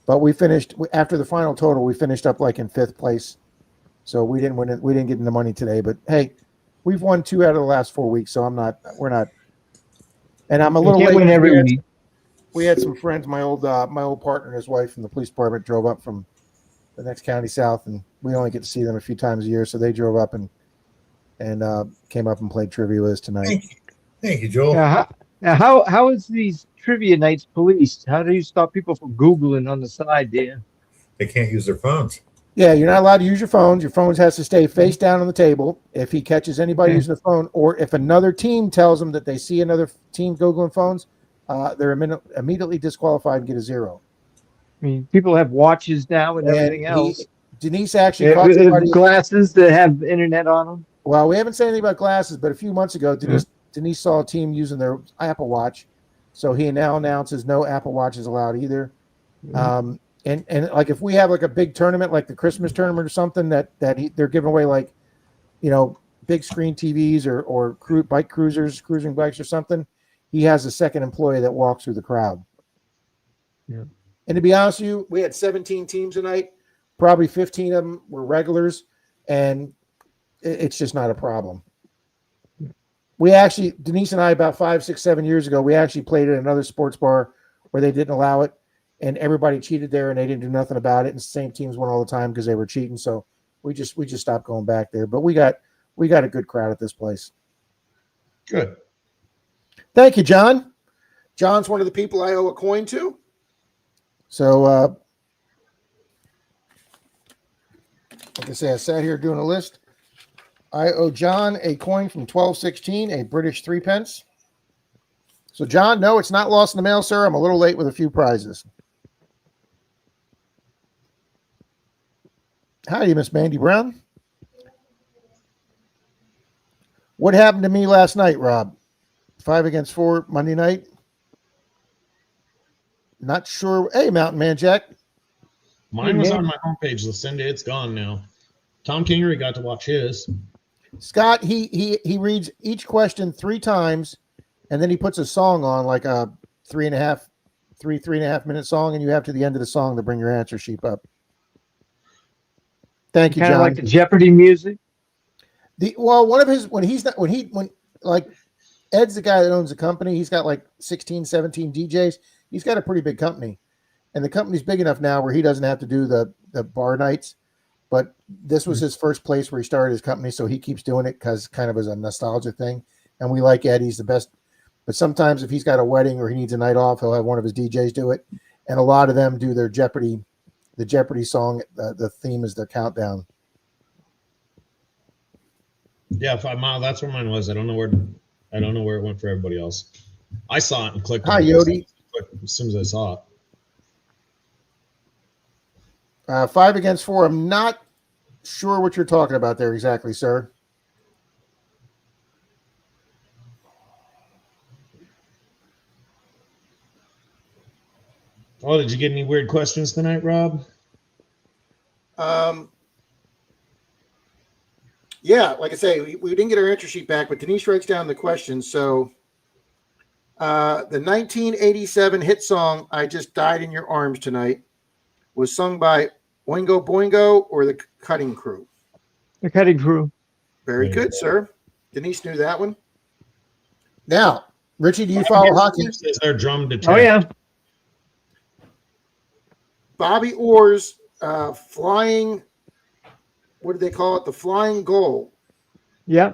But we finished after the final total. We finished up like in 5th place, so we didn't win it. We didn't get the money today. But hey, we've won 2 out of the last 4 weeks, so we're not. And I'm a little late. Win every week. We had some friends. My old partner and his wife from the police department drove up from the next county south, and we only get to see them a few times a year. So they drove up and came up and played trivia with us tonight. Thank you, Joel. Now, how is these trivia nights policed? How do you stop people from Googling on the side there? They can't use their phones. Yeah, you're not allowed to use your phones. Your phones has to stay face down on the table. If he catches anybody using the phone, or if another team tells them that they see another team Googling phones, they're immediately disqualified and get a 0. I mean, people have watches now and everything else. Denise actually caught somebody. Glasses that have internet on them. Well, we haven't said anything about glasses, but a few months ago, Denise saw a team using their Apple Watch. So he now announces no Apple Watches allowed either. Mm-hmm. And like if we have like a big tournament, like the Christmas tournament or something that they're giving away, like, big screen TVs or bike cruising bikes or something, he has a second employee that walks through the crowd. Yeah. And to be honest with you, we had 17 teams tonight. Probably 15 of them were regulars, and it's just not a problem. We actually, Denise and I, about 5, 6, 7 years ago, we actually played at another sports bar where they didn't allow it, and everybody cheated there, and they didn't do nothing about it. And the same teams won all the time because they were cheating. So we just stopped going back there. But we got a good crowd at this place. Good. Thank you, John. John's one of the people I owe a coin to. So, like I say, I sat here doing a list. I owe John a coin from 1216, a British 3 pence. So, John, no, it's not lost in the mail, sir. I'm a little late with a few prizes. Howdy, Miss Mandy Brown. What happened to me last night, Rob? 5 against 4 Monday night? Not sure. Hey, Mountain Man Jack. Mine was on my homepage, Lucinda. It's gone now. Tom Kingery got to watch his. Scott, he reads each question 3 times, and then he puts a song on, like a 3.5 minute song, and you have to the end of the song to bring your answer sheet up. Thank you, John. Kind of like the Jeopardy music. One of his when Ed's the guy that owns the company. He's got like 16, 17 DJs. He's got a pretty big company, and the company's big enough now where he doesn't have to do the bar nights. But this was his first place where he started his company, so he keeps doing it because kind of as a nostalgia thing. And we like Ed; he's the best. But sometimes if he's got a wedding or he needs a night off, he'll have one of his DJs do it. And a lot of them do their Jeopardy, the Jeopardy song. The theme is the countdown. Yeah, 5 Mile. That's where mine was. I don't know where it went for everybody else. I saw it and clicked. Hi, Yodi. As soon as I saw it. 5 against 4. I'm not sure what you're talking about there exactly, sir. Oh, did you get any weird questions tonight, Rob? Yeah, like I say, we didn't get our answer sheet back, but Denise writes down the questions. So The 1987 hit song "I Just Died in Your Arms Tonight" was sung by Oingo Boingo or the Cutting Crew. The Cutting Crew. Very good, sir. Denise knew that one. Now, Richie, do you follow hockey? Is there drum detect? Oh yeah. Bobby Orr's flying, what do they call it? The flying goal. Yeah.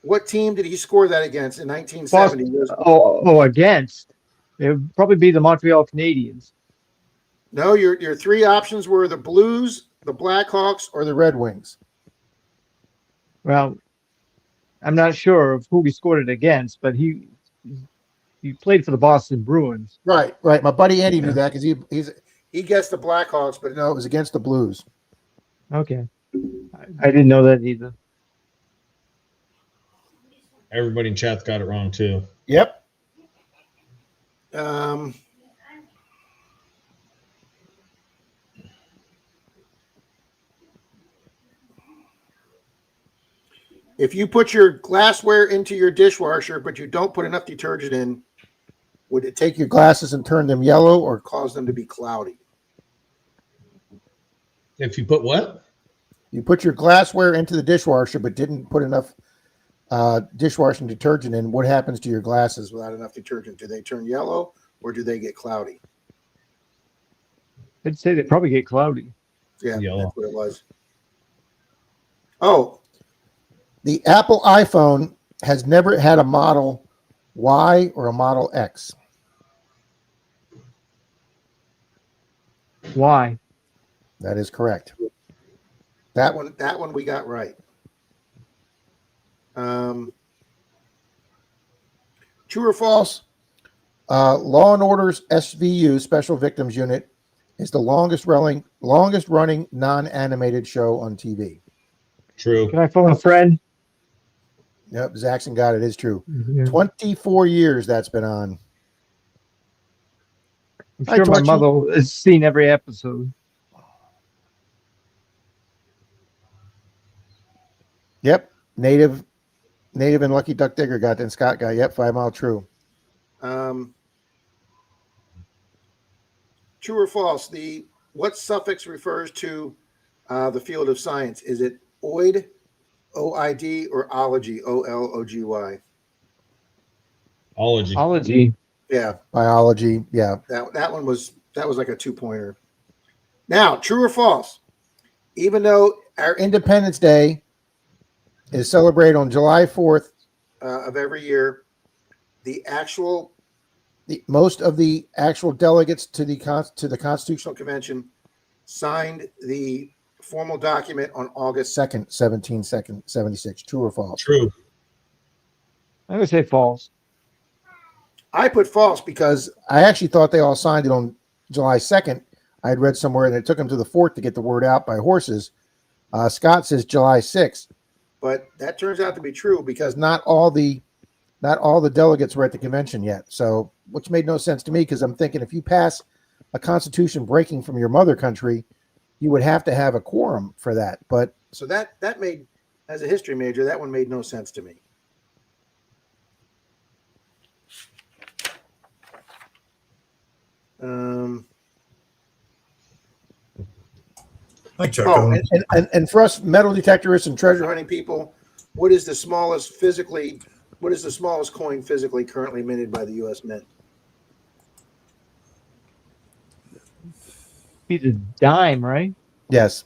What team did he score that against in 1970? Against. It would probably be the Montreal Canadiens. No, your three options were the Blues, the Blackhawks, or the Red Wings. Well, I'm not sure of who he scored it against, but he played for the Boston Bruins. Right. My buddy Andy knew that because he guessed the Blackhawks, but no, it was against the Blues. Okay. I didn't know that either. Everybody in chat's got it wrong too. Yep. If you put your glassware into your dishwasher, but you don't put enough detergent in, would it take your glasses and turn them yellow or cause them to be cloudy? If you put what? You put your glassware into the dishwasher, but didn't put enough dishwashing detergent in, what happens to your glasses without enough detergent? Do they turn yellow or do they get cloudy? I'd say they probably get cloudy. Yeah, Yellow. that's what it was. Oh, the Apple iPhone has never had a Model Y or a Model X. Why? That is correct. That one we got right. True or false? Law and Order's SVU, Special Victims Unit, is the longest running non-animated show on TV. True. Can I phone a friend? Yep, Zaxxon got it. It's true. Yeah. 24 years that's been on. I'm Hi, sure my Torchy. mother has seen every episode. Yep, Native and Lucky Duck Digger got it, and Scott got it. Yep, 5 Mile True. True or false? What suffix refers to the field of science? Is it oid, O-I-D, or ology, O-L-O-G-Y? Ology. Ology. Yeah, biology. Yeah, that was like a 2-pointer. Now, true or false? Even though our Independence Day is celebrated on July 4th of every year, most of the actual delegates to the Constitutional Convention signed the formal document on August 2nd, 1776. True or false? True. I'm going to say false. I put false because I actually thought they all signed it on July 2nd. I had read somewhere that it took them to the 4th to get the word out by horses. Scott says July 6th, but that turns out to be true because not all the delegates were at the convention yet. So, which made no sense to me because I'm thinking if you pass a constitution breaking from your mother country, you would have to have a quorum for that. But so that made, as a history major, that one made no sense to me. Hi, Chuck. And for us metal detectorists and treasure hunting people, what is the smallest coin physically currently minted by the U.S. Mint? Be the dime, right? Yes.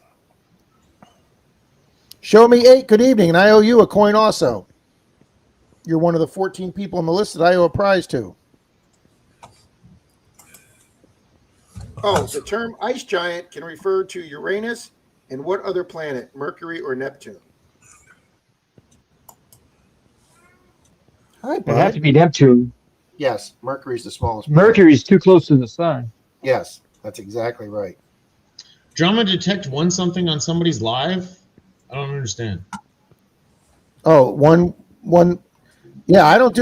Show me 8. Good evening, and I owe you a coin also. You're one of the 14 people on the list that I owe a prize to. Oh, the term ice giant can refer to Uranus and what other planet, Mercury or Neptune? Hi, It'd have to bud. be Neptune. Yes, Mercury's the smallest planet. Mercury's too close to the sun. Yes, that's exactly right. Drama detect won something on somebody's live? I don't understand. Oh, one. Yeah, I don't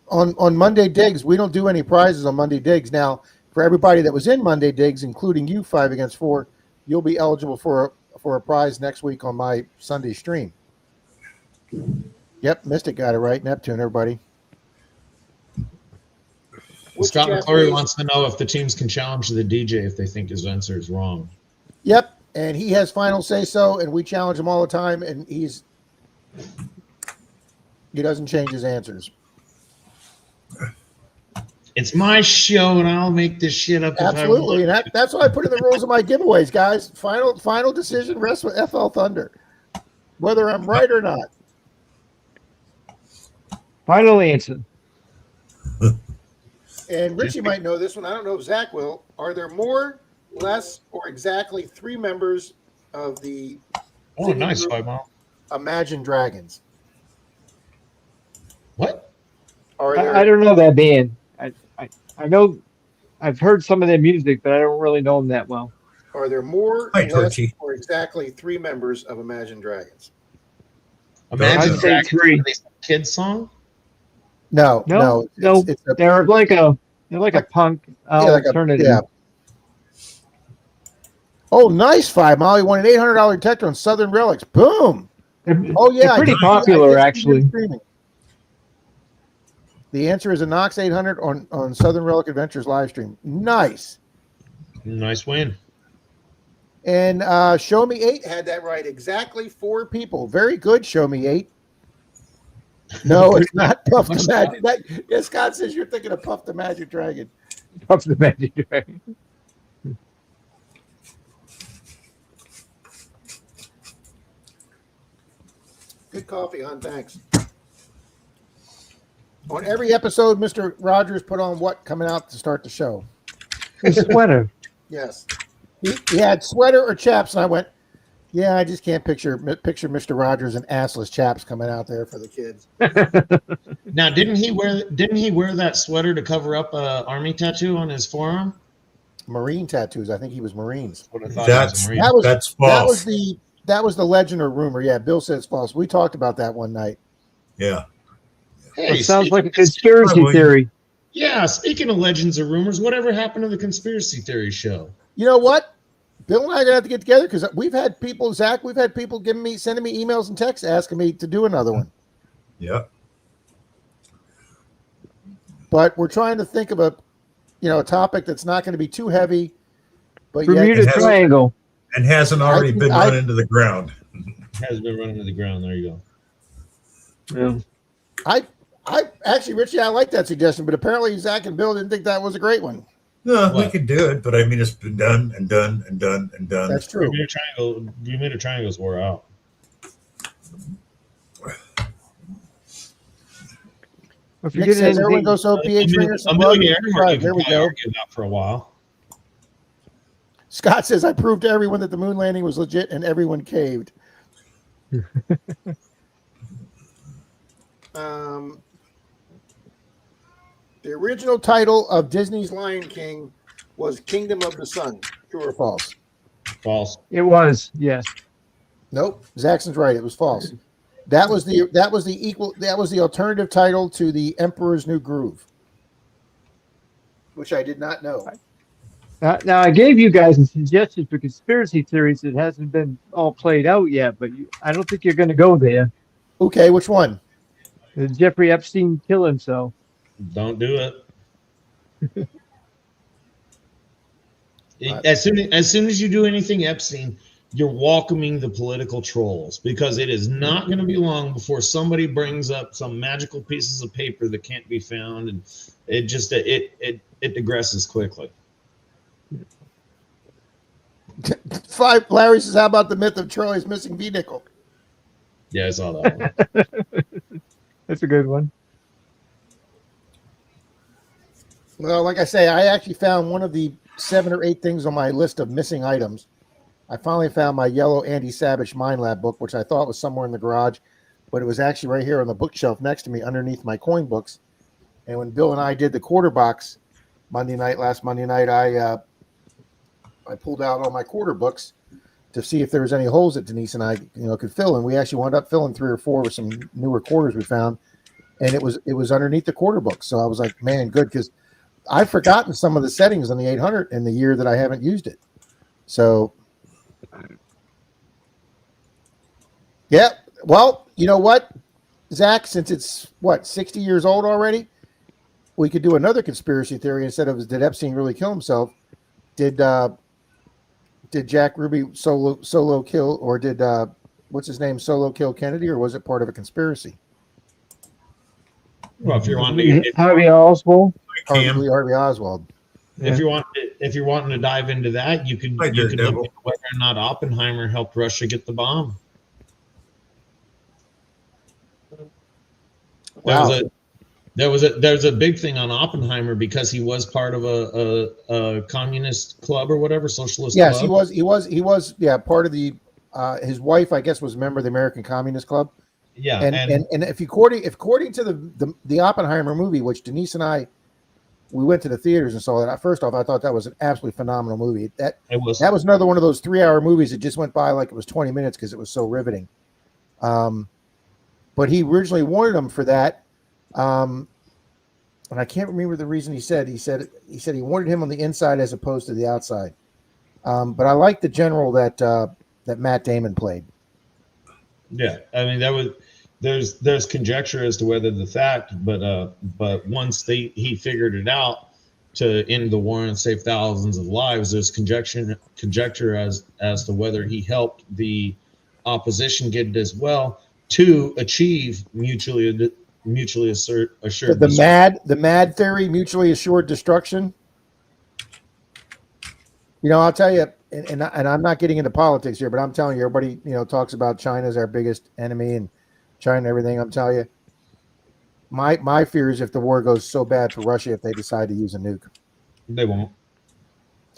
on Monday Digs. We don't do any prizes on Monday Digs. Now, for everybody that was in Monday Digs, including you, 5 against 4, you'll be eligible for a prize next week on my Sunday stream. Yep, Mystic got it right. Neptune, everybody. Scott McClory Japanese? wants to know if the teams can challenge the DJ if they think his answer is wrong. Yep, and he has final say so, and we challenge him all the time, and he doesn't change his answers. It's my show, and I'll make this shit up. Absolutely, and that's what I put in the rules of my giveaways, guys. Final decision rests with FL Thunder, whether I'm right or not. Final answer. And Richie might know this one. I don't know if Zach will. Are there more, less, or exactly 3 members of the Oh, nice, 5 Mile. Imagine Dragons? What? Are there, I don't know that band. I know I've heard some of their music, but I don't really know them that well. Are there more, Hi, less, Torchy. or exactly 3 members of Imagine Dragons? Imagine I'd say Dragons 3. with a kid's song? No. It's a, They're like a punk alternative. yeah. Oh, nice, 5 Mile. He won an $800 detector on Southern Relics. Boom. Oh, yeah. They're pretty I popular, did actually. streaming. The answer is a Knox 800 on Southern Relic Adventures live stream. Nice. Nice win. And Show Me 8 had that right. Exactly 4 people. Very good, Show Me 8. No, it's not Puff the Magic. Yeah, Scott says you're thinking of Puff the Magic Dragon. Puff the Magic Dragon. Good coffee, hon. Thanks. On every episode, Mr. Rogers put on what coming out to start the show? A sweater. Yes. He had sweater or chaps, and I went, yeah, I just can't picture Mr. Rogers and assless chaps coming out there for the kids. Now, didn't he wear that sweater to cover up a army tattoo on his forearm? Marine tattoos. I think he was Marines. What I thought he was a Marine. That's false. That was the legend or rumor. Yeah, Bill said it's false. We talked about that one night. Yeah. Hey, It sounds like a speaking- conspiracy theory. Yeah, speaking of legends or rumors, whatever happened to the conspiracy theory show? You know what? Bill and I are gonna have to get together because we've had people, Zach, sending me emails and texts asking me to do another one. Yeah. But we're trying to think of a topic that's not going to be too heavy. But Bermuda has- Triangle. And hasn't already been run into the ground. Has been running to the ground. There you go. Yeah. I actually, Richie, I like that suggestion, but apparently Zach and Bill didn't think that was a great one. No, we What? could do it, but I mean, it's been done and done and done and done. That's true. Bermuda Triangles wore out. If you Nick get says everyone anything, goes OPH fingers. Amelia Earhart, Right, you there can we probably go. argue that for a while. Scott says I proved to everyone that the moon landing was legit, and everyone caved. The original title of Disney's Lion King was Kingdom of the Sun. True or false? False. it was, yes. Nope. Zaxxon's right. It was false. That was the alternative title to the Emperor's New Groove, which I did not know. Now, I gave you guys a suggestion for conspiracy theories that hasn't been all played out yet, but I don't think you're going to go there. Okay, which one? Did Jeffrey Epstein kill himself? Don't do it. As soon as you do anything Epstein, you're welcoming the political trolls, because it is not going to be long before somebody brings up some magical pieces of paper that can't be found, and it digresses quickly. Larry says, how about the myth of Charlie's missing vehicle? Yeah, I saw that one. That's a good one. Well, like I say, I actually found one of the 7 or 8 things on my list of missing items. I finally found my yellow Andy Savage Mind Lab book, which I thought was somewhere in the garage, but it was actually right here on the bookshelf next to me underneath my coin books. And when Bill and I did the quarter box last Monday night, I pulled out all my quarter books to see if there was any holes that Denise and I could fill, and we actually wound up filling 3 or 4 with some newer quarters we found, and it was underneath the quarter books. So I was like, man, good, because I've forgotten some of the settings on the 800 in the year that I haven't used it. So, yeah. Well, you know what, Zach? Since it's 60 years old already, we could do another conspiracy theory instead of did Epstein really kill himself? Did Jack Ruby solo kill, or did what's his name solo kill Kennedy, or was it part of a conspiracy? Well, if you're wanting to, Harvey Oswald. Harvey Oswald. if you're wanting to dive into that, you can look at whether or not Oppenheimer helped Russia get the bomb. Wow. There's a big thing on Oppenheimer because he was part of a communist club or whatever, socialist Yes, club. he was part of the his wife, I guess, was a member of the American Communist Club. Yeah, and if according to the Oppenheimer movie, which Denise and I, we went to the theaters and saw that. First off, I thought that was an absolutely phenomenal movie. That was another one of those 3-hour movies that just went by like it was 20 minutes because it was so riveting. But he originally wanted him for that, and I can't remember the reason he said. He said he wanted him on the inside as opposed to the outside. But I like the general that Matt Damon played. Yeah, I mean there's conjecture as to whether the fact, but once he figured it out to end the war and save thousands of lives, there's conjecture as to whether he helped the opposition get it as well to achieve mutually assured the mad theory, mutually assured destruction. I'll tell you, and I'm not getting into politics here, but I'm telling you, everybody, talks about China as our biggest enemy and China and everything. I'm telling you, my fear is if the war goes so bad for Russia, if they decide to use a nuke. They won't.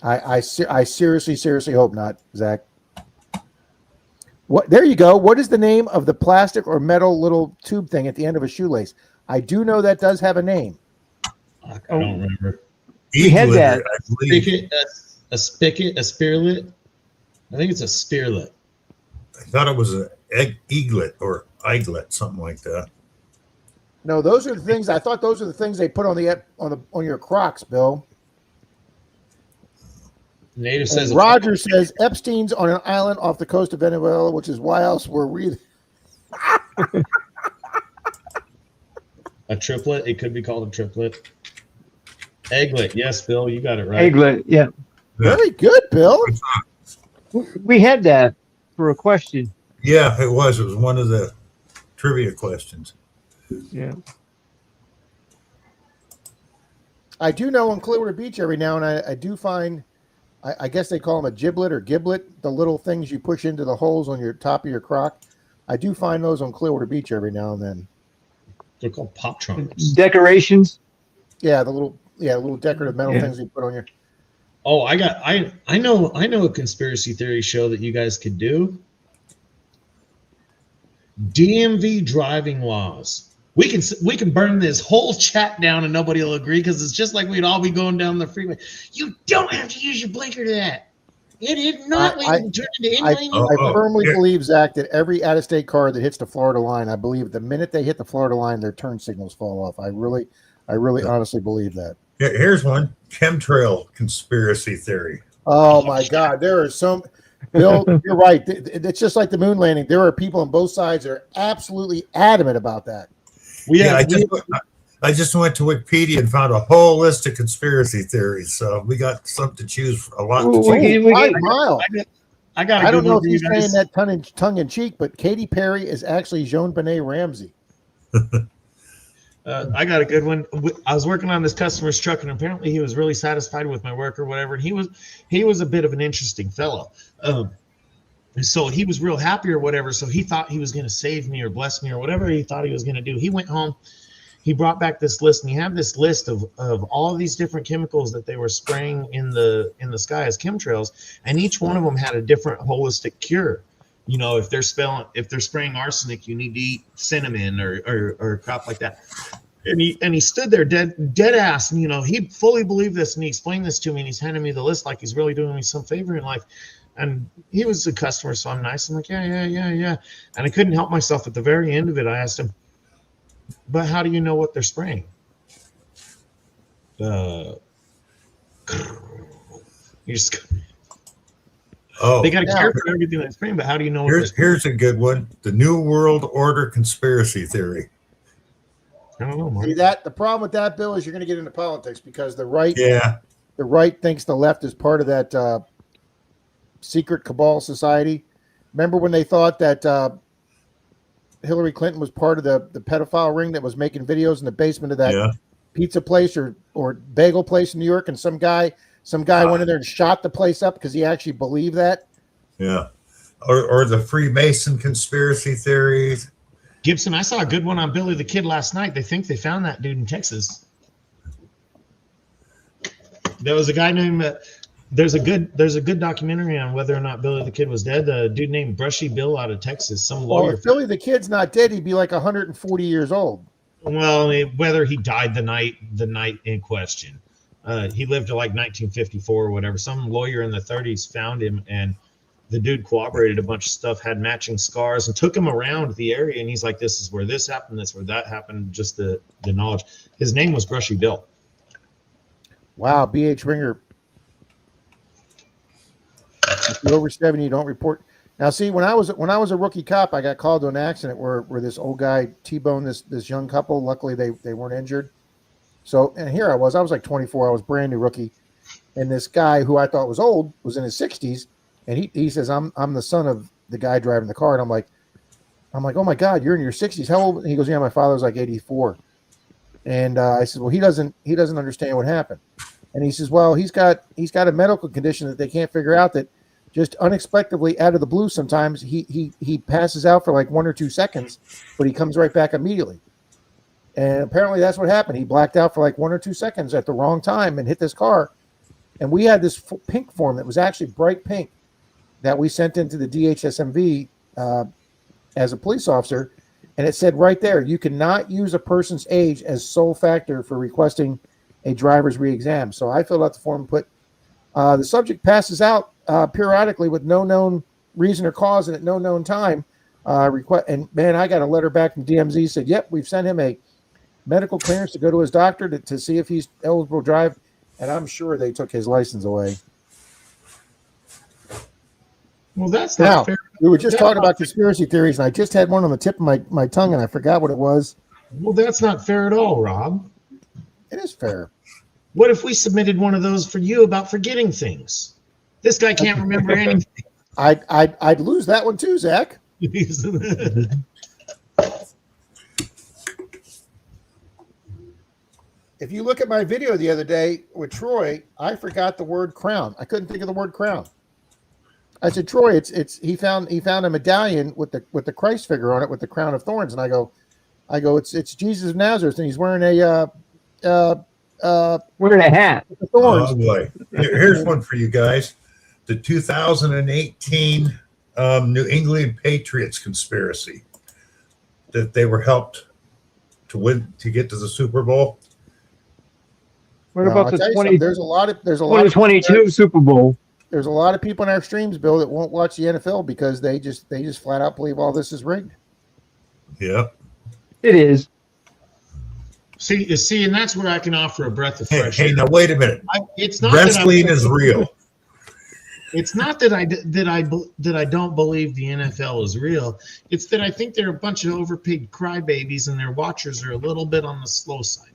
I seriously hope not, Zach. What? There you go. What is the name of the plastic or metal little tube thing at the end of a shoelace? I do know that does have a name. I don't remember. We had that. A spigot, a spearlet. I think it's a spearlet. I thought it was an eaglet or eaglet, something like that. No, those are the things. I thought those are the things they put on your Crocs, Bill. Native says Roger says Epstein's on an island off the coast of Venezuela, which is why else were we? a triplet. It could be called a triplet. Egglet. Yes, Bill, you got it right. Egglet, yeah. Very good, Bill. We had that for a question. Yeah, it was. It was one of the trivia questions. Yeah. I do know on Clearwater Beach every now and I do find, I guess they call them a giblet or giblet, the little things you push into the holes on your top of your crock. I do find those on Clearwater Beach every now and then. They're called pop trunks. Decorations. Yeah, the little decorative metal things you put on your. Oh, I know a conspiracy theory show that you guys could do. DMV driving laws. We can burn this whole chat down and nobody will agree because it's just like we'd all be going down the freeway. You don't have to use your blinker to that. It is not turn into any lane. I firmly believe, Zach, that every out-of-state car that hits the Florida line, I believe the minute they hit the Florida line, their turn signals fall off. I really honestly believe that. Here's one: chemtrail conspiracy theory. Oh my God, there are some. Bill, you're right. It's just like the moon landing. There are people on both sides that are absolutely adamant about that. I just went to Wikipedia and found a whole list of conspiracy theories. So we got something to choose. A lot to choose. I don't know if he's saying that tongue in cheek, but Katy Perry is actually JonBenet Ramsey. I got a good one. I was working on this customer's truck, and apparently he was really satisfied with my work or whatever. And he was a bit of an interesting fellow. So he was real happy or whatever. So he thought he was going to save me or bless me or whatever he thought he was going to do. He went home. He brought back this list, and he had this list of all of these different chemicals that they were spraying in the sky as chemtrails, and each one of them had a different holistic cure. You know, if they're spraying arsenic, you need to eat cinnamon or crap like that. And he stood there dead ass, and he fully believed this, and he explained this to me, and he's handing me the list like he's really doing me some favor in life. And he was a customer, so I'm nice. I'm like, yeah. And I couldn't help myself. At the very end of it, I asked him, but how do you know what they're spraying? You just they got a cure for everything that's spraying, but how do you know? Here's a good one: the New World Order conspiracy theory. I don't know, Mark. See that the problem with that, Bill, is you're going to get into politics because the right thinks the left is part of that secret cabal society. Remember when they thought that Hillary Clinton was part of the pedophile ring that was making videos in the basement of that pizza place or bagel place in New York, and some guy went in there and shot the place up because he actually believed that. Yeah. Or the Freemason conspiracy theories. Gibson, I saw a good one on Billy the Kid last night. They think they found that dude in Texas. There was a guy named there's a good documentary on whether or not Billy the Kid was dead. A dude named Brushy Bill out of Texas, some lawyer. Well, if Billy the Kid's not dead, he'd be like 140 years old. Well, whether he died the night in question. He lived to like 1954 or whatever. Some lawyer in the 30s found him, and the dude corroborated a bunch of stuff, had matching scars, and took him around the area. And he's like, this is where this happened, this is where that happened, just the knowledge. His name was Brushy Bill. Wow, BH Ringer. If you're over 70, you don't report. Now, see, when I was a rookie cop, I got called to an accident where this old guy T-boned this young couple. Luckily, they weren't injured. So, and here I was like 24. I was brand new rookie, and this guy who I thought was old was in his 60s, and he says, "I'm the son of the guy driving the car," and I'm like, "Oh my God, you're in your 60s? How old?" And he goes, "Yeah, my father was like 84." And I said, "Well, he doesn't understand what happened." And he says, "Well, he's got a medical condition that they can't figure out, that just unexpectedly out of the blue sometimes he passes out for like 1 or 2 seconds, but he comes right back immediately." And apparently that's what happened. He blacked out for like 1 or 2 seconds at the wrong time and hit this car. And we had this pink form that was actually bright pink that we sent into the DHSMV as a police officer. And it said right there, you cannot use a person's age as sole factor for requesting a driver's re-exam. So I filled out the form and put, the subject passes out periodically with no known reason or cause and at no known time. And man, I got a letter back from DMZ, said, "Yep, we've sent him a medical clearance to go to his doctor to see if he's eligible to drive." And I'm sure they took his license away. Well, that's not fair. We were just talking about conspiracy theories, and I just had one on the tip of my tongue, and I forgot what it was. Well, that's not fair at all, Rob. It is fair. What if we submitted one of those for you about forgetting things? This guy can't remember anything. I'd lose that one too, Zach. If you look at my video the other day with Troy, I forgot the word crown. I couldn't think of the word crown. I said, "Troy, he found a medallion with the Christ figure on it with the crown of thorns." And I go, it's Jesus of Nazareth, and he's wearing a wearing a hat. Thorns. Oh boy! Here's one for you guys: the 2018 New England Patriots conspiracy, that they were helped to get to the Super Bowl. What about the 20? There's a lot of 2022 Super Bowl. There's a lot of people in our streams, Bill, that won't watch the NFL because they just flat out believe all this is rigged. Yeah, it is. See, and that's where I can offer a breath of fresh air. Hey, now wait a minute. It's not wrestling is real. It's not that I don't believe the NFL is real. It's that I think they're a bunch of overpaid crybabies, and their watchers are a little bit on the slow side.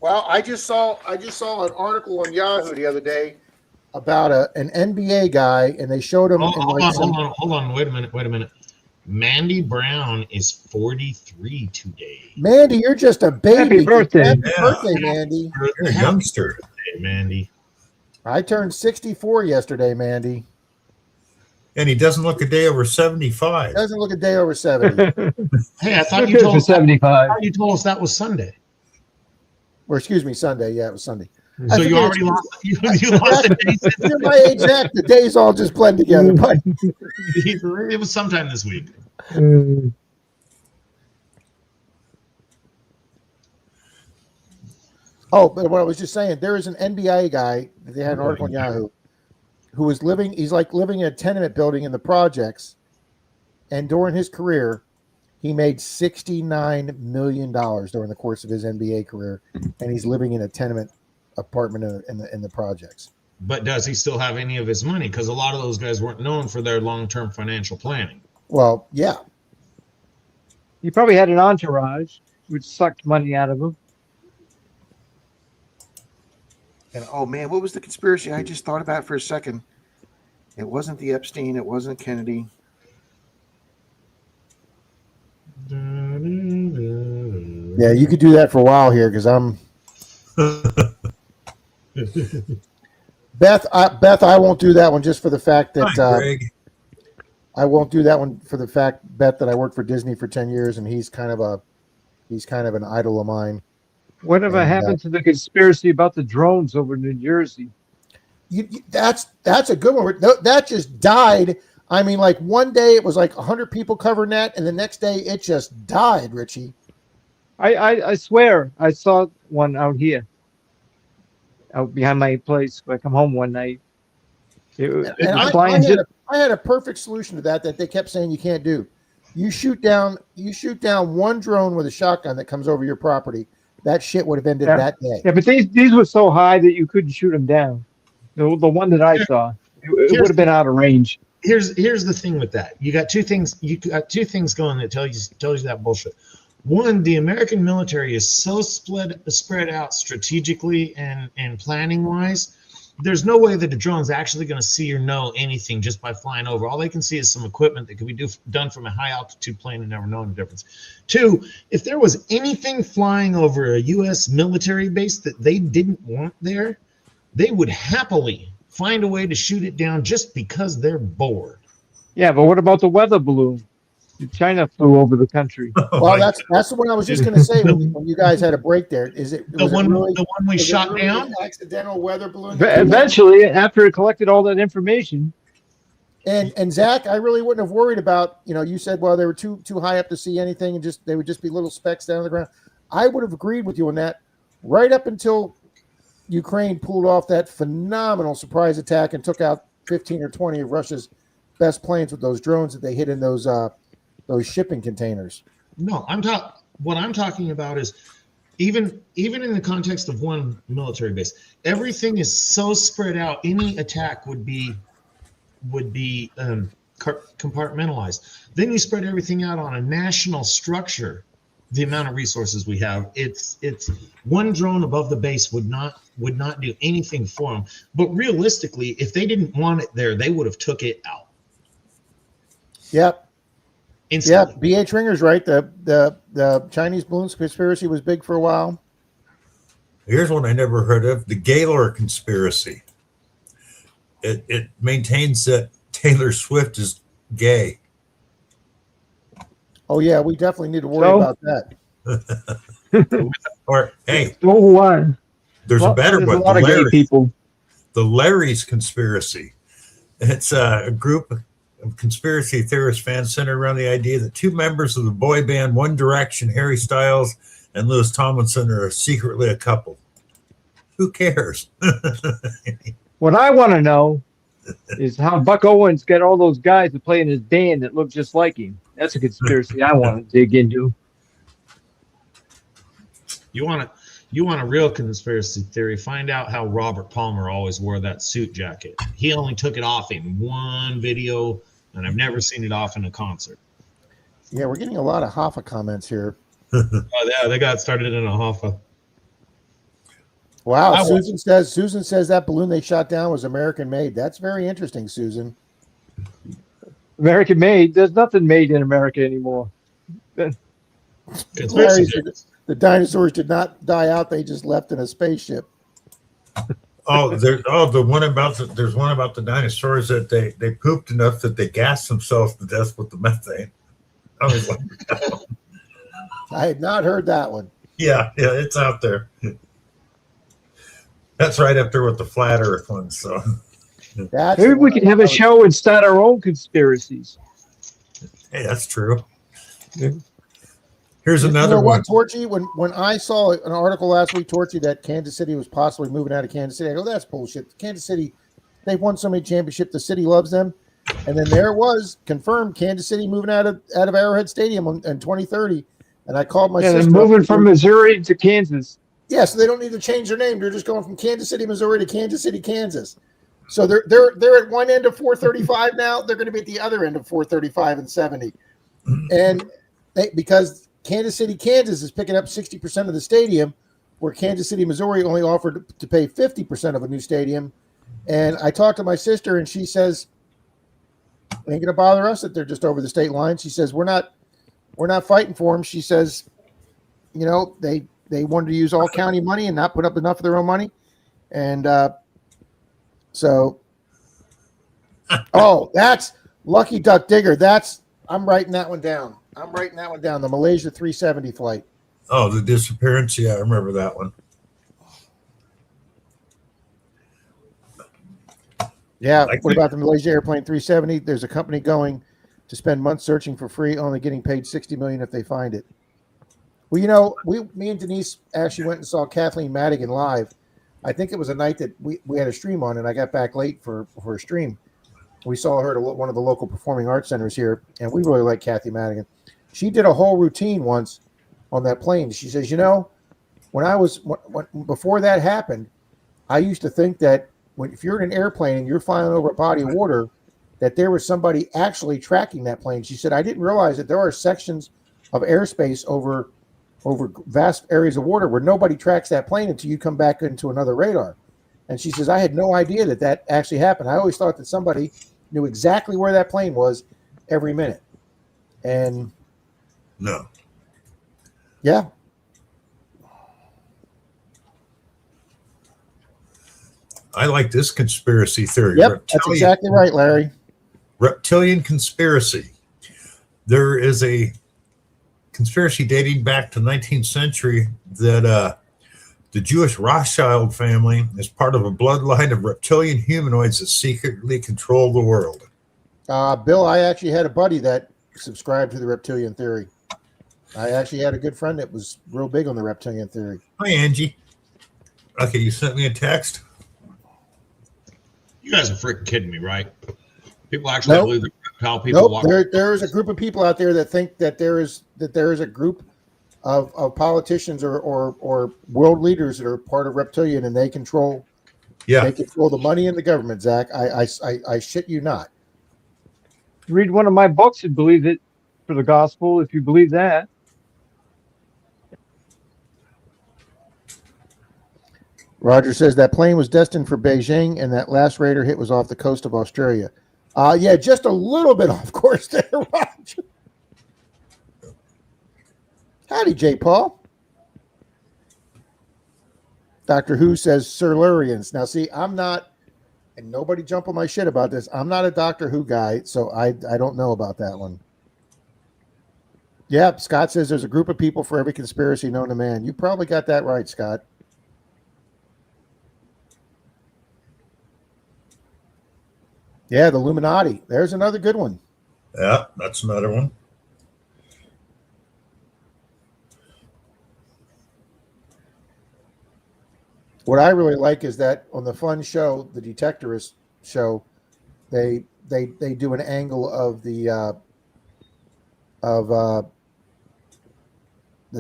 Well, I just saw an article on Yahoo the other day about an NBA guy, and they showed him. Hold on. Wait a minute. Mandy Brown is 43 today. Mandy, you're just a baby. Happy birthday. Happy birthday, Mandy. You're a youngster. Hey, Mandy. I turned 64 yesterday, Mandy. And he doesn't look a day over 75. Doesn't look a day over 70. Hey, I thought you told us 75. You told us that was Sunday. Or excuse me, Sunday. Yeah, it was Sunday. So you already lost. You lost a day. You're my age, Zach. The days all just blend together. But it was sometime this week. Oh, but what I was just saying, there is an NBA guy that they had an article on Yahoo who is living. He's like living in a tenement building in the projects, and during his career, he made $69 million during the course of his NBA career, and he's living in a tenement apartment in the projects. But does he still have any of his money? Because a lot of those guys weren't known for their long-term financial planning. Well, yeah. He probably had an entourage. which sucked money out of them. And oh man, what was the conspiracy I just thought about for a second? It wasn't the Epstein. It wasn't Kennedy. Yeah, you could do that for a while here because I'm Beth. I won't do that one just for the fact that Hi, Greg. I won't do that one for the fact, Beth, that I worked for Disney for 10 years and he's kind of an idol of mine. Whatever And, happened to the conspiracy about the drones over New Jersey? That's a good one. That just died. I mean, like one day it was like 100 people covering that, and the next day it just died, Richie. I swear I saw one out here, out behind my place. I come home one night. It was flying. I had a perfect solution to that they kept saying you can't do. You shoot down one drone with a shotgun that comes over your property. That shit would have ended that day. Yeah, but these were so high that you couldn't shoot them down. The one that I saw, it would have been out of range. Here's the thing with that. You got two things. You got two things going that tells you that bullshit. One, the American military is so spread out strategically and planning wise. There's no way that the drone's actually going to see or know anything just by flying over. All they can see is some equipment that can be done from a high altitude plane and never knowing the difference. Two, if there was anything flying over a U.S. military base that they didn't want there, they would happily find a way to shoot it down just because they're bored. Yeah, but what about the weather balloon? China flew over the country. Well, that's the one I was just going to say when you guys had a break there. The one we shot down? An accidental weather balloon? Eventually, after it collected all that information. And Zach, I really wouldn't have worried about, you said, well, they were too high up to see anything and they would just be little specks down on the ground. I would have agreed with you on that right up until Ukraine pulled off that phenomenal surprise attack and took out 15 or 20 of Russia's best planes with those drones that they hit in those shipping containers. No, what I'm talking about is even in the context of one military base, everything is so spread out. Any attack would be compartmentalized. Then you spread everything out on a national structure. The amount of resources we have, it's one drone above the base would not do anything for them. But realistically, if they didn't want it there, they would have took it out. Yep. Instantly. Yeah, B.H. Ringer's right. The Chinese balloons conspiracy was big for a while. Here's one I never heard of: the Gaylor conspiracy. It maintains that Taylor Swift is gay. Oh yeah, we definitely need to worry about that. Or hey, There's a better one. A lot of gay people. The Larry's conspiracy. It's a group of conspiracy theorist fans centered around the idea that two members of the boy band One Direction, Harry Styles and Louis Tomlinson, are secretly a couple. Who cares? What I want to know is how Buck Owens got all those guys to play in his band that look just like him. That's a conspiracy I want to dig into. You want a real conspiracy theory? Find out how Robert Palmer always wore that suit jacket. He only took it off in one video, and I've never seen it off in a concert. Yeah, we're getting a lot of Hoffa comments here. Oh yeah, they got started in a Hoffa. Wow, Susan says that balloon they shot down was American made. That's very interesting, Susan. American made? There's nothing made in America anymore. The dinosaurs did not die out; they just left in a spaceship. There's one about the dinosaurs that they pooped enough that they gassed themselves to death with the methane. I was like, I had not heard that one. Yeah, it's out there. That's right up there with the flat Earth one. So maybe we can have a show and start our own conspiracies. Hey, that's true. Here's another you know one. What, Torchy? When I saw an article last week, Torchy, that Kansas City was possibly moving out of Kansas City, I go, that's bullshit. Kansas City, they've won so many championships. The city loves them. And then there it was, confirmed, Kansas City moving out of Arrowhead Stadium in 2030. And I called my sister. They're moving from Missouri to Kansas. Yeah, so they don't need to change their name. They're just going from Kansas City, Missouri to Kansas City, Kansas. So they're at one end of 435 now. They're going to be at the other end of 435 and 70. And because Kansas City, Kansas is picking up 60% of the stadium, where Kansas City, Missouri only offered to pay 50% of a new stadium. And I talked to my sister, and she says, "It ain't going to bother us that they're just over the state line." She says, "We're not fighting for them." She says, "You know, they wanted to use all county money and not put up enough of their own money." And so, oh, that's Lucky Duck Digger. I'm writing that one down. The Malaysia 370 flight. Oh, the disappearance. Yeah, I remember that one. Yeah. What about the Malaysia Airplane 370? There's a company going to spend months searching for free, only getting paid $60 million if they find it. Well, you know, me and Denise actually went and saw Kathleen Madigan live. I think it was a night that we had a stream on, and I got back late for a stream. We saw her at one of the local performing arts centers here, and we really like Kathy Madigan. She did a whole routine once on that plane. She says, you know, before that happened, I used to think that if you're in an airplane and you're flying over a body of water, that there was somebody actually tracking that plane. She said, I didn't realize that there are sections of airspace over vast areas of water where nobody tracks that plane until you come back into another radar. And she says, I had no idea that actually happened. I always thought that somebody knew exactly where that plane was every minute. And no. Yeah. I like this conspiracy theory. Yep, that's exactly right, Larry. Reptilian conspiracy. There is a conspiracy dating back to the 19th century that the Jewish Rothschild family is part of a bloodline of reptilian humanoids that secretly control the world. Bill, I actually had a buddy that subscribed to the reptilian theory. I actually had a good friend that was real big on the reptilian theory. Hi, Angie. Okay, you sent me a text. You guys are freaking kidding me, right? People actually believe that reptile people walk. There's a group of people out there that think that there is a group of politicians or world leaders that are part of reptilian, and they control the money in the government. Zach, I shit you not. Read one of my books and believe it for the gospel. If you believe that. Roger says that plane was destined for Beijing, and that last radar hit was off the coast of Australia. Yeah, just a little bit off course there, Roger. Howdy, J. Paul. Doctor Who says Silurians. Now, see, I'm not, and nobody jump on my shit about this, I'm not a Doctor Who guy, so I don't know about that one. Yeah, Scott says there's a group of people for every conspiracy known to man. You probably got that right, Scott. Yeah, the Illuminati. There's another good one. Yeah, that's another one. What I really like is that on the fun show, the Detectorist show, they do an angle of the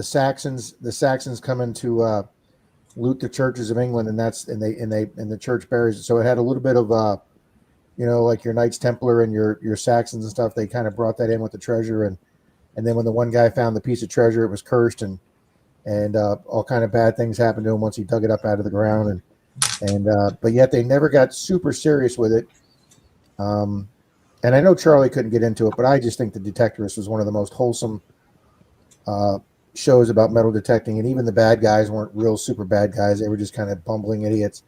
Saxons. The Saxons coming to loot the churches of England, and the church buries it. So it had a little bit of like your Knights Templar and your Saxons and stuff. They kind of brought that in with the treasure, and then when the one guy found the piece of treasure, it was cursed, and all kind of bad things happened to him once he dug it up out of the ground, but yet they never got super serious with it. And I know Charlie couldn't get into it, but I just think the Detectorist was one of the most wholesome shows about metal detecting, and even the bad guys weren't real super bad guys; they were just kind of bumbling idiots.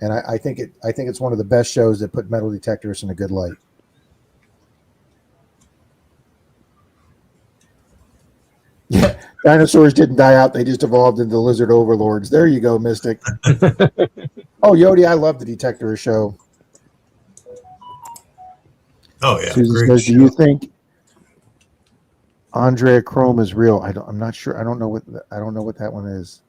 And I think it's one of the best shows that put metal detectors in a good light. Yeah, dinosaurs didn't die out; they just evolved into lizard overlords. There you go, Mystic. Oh, Yodi, I love the Detector show. Oh yeah, Susan says, "Do you think Andrea Chrome is real?" I'm not sure. I don't know what that one is.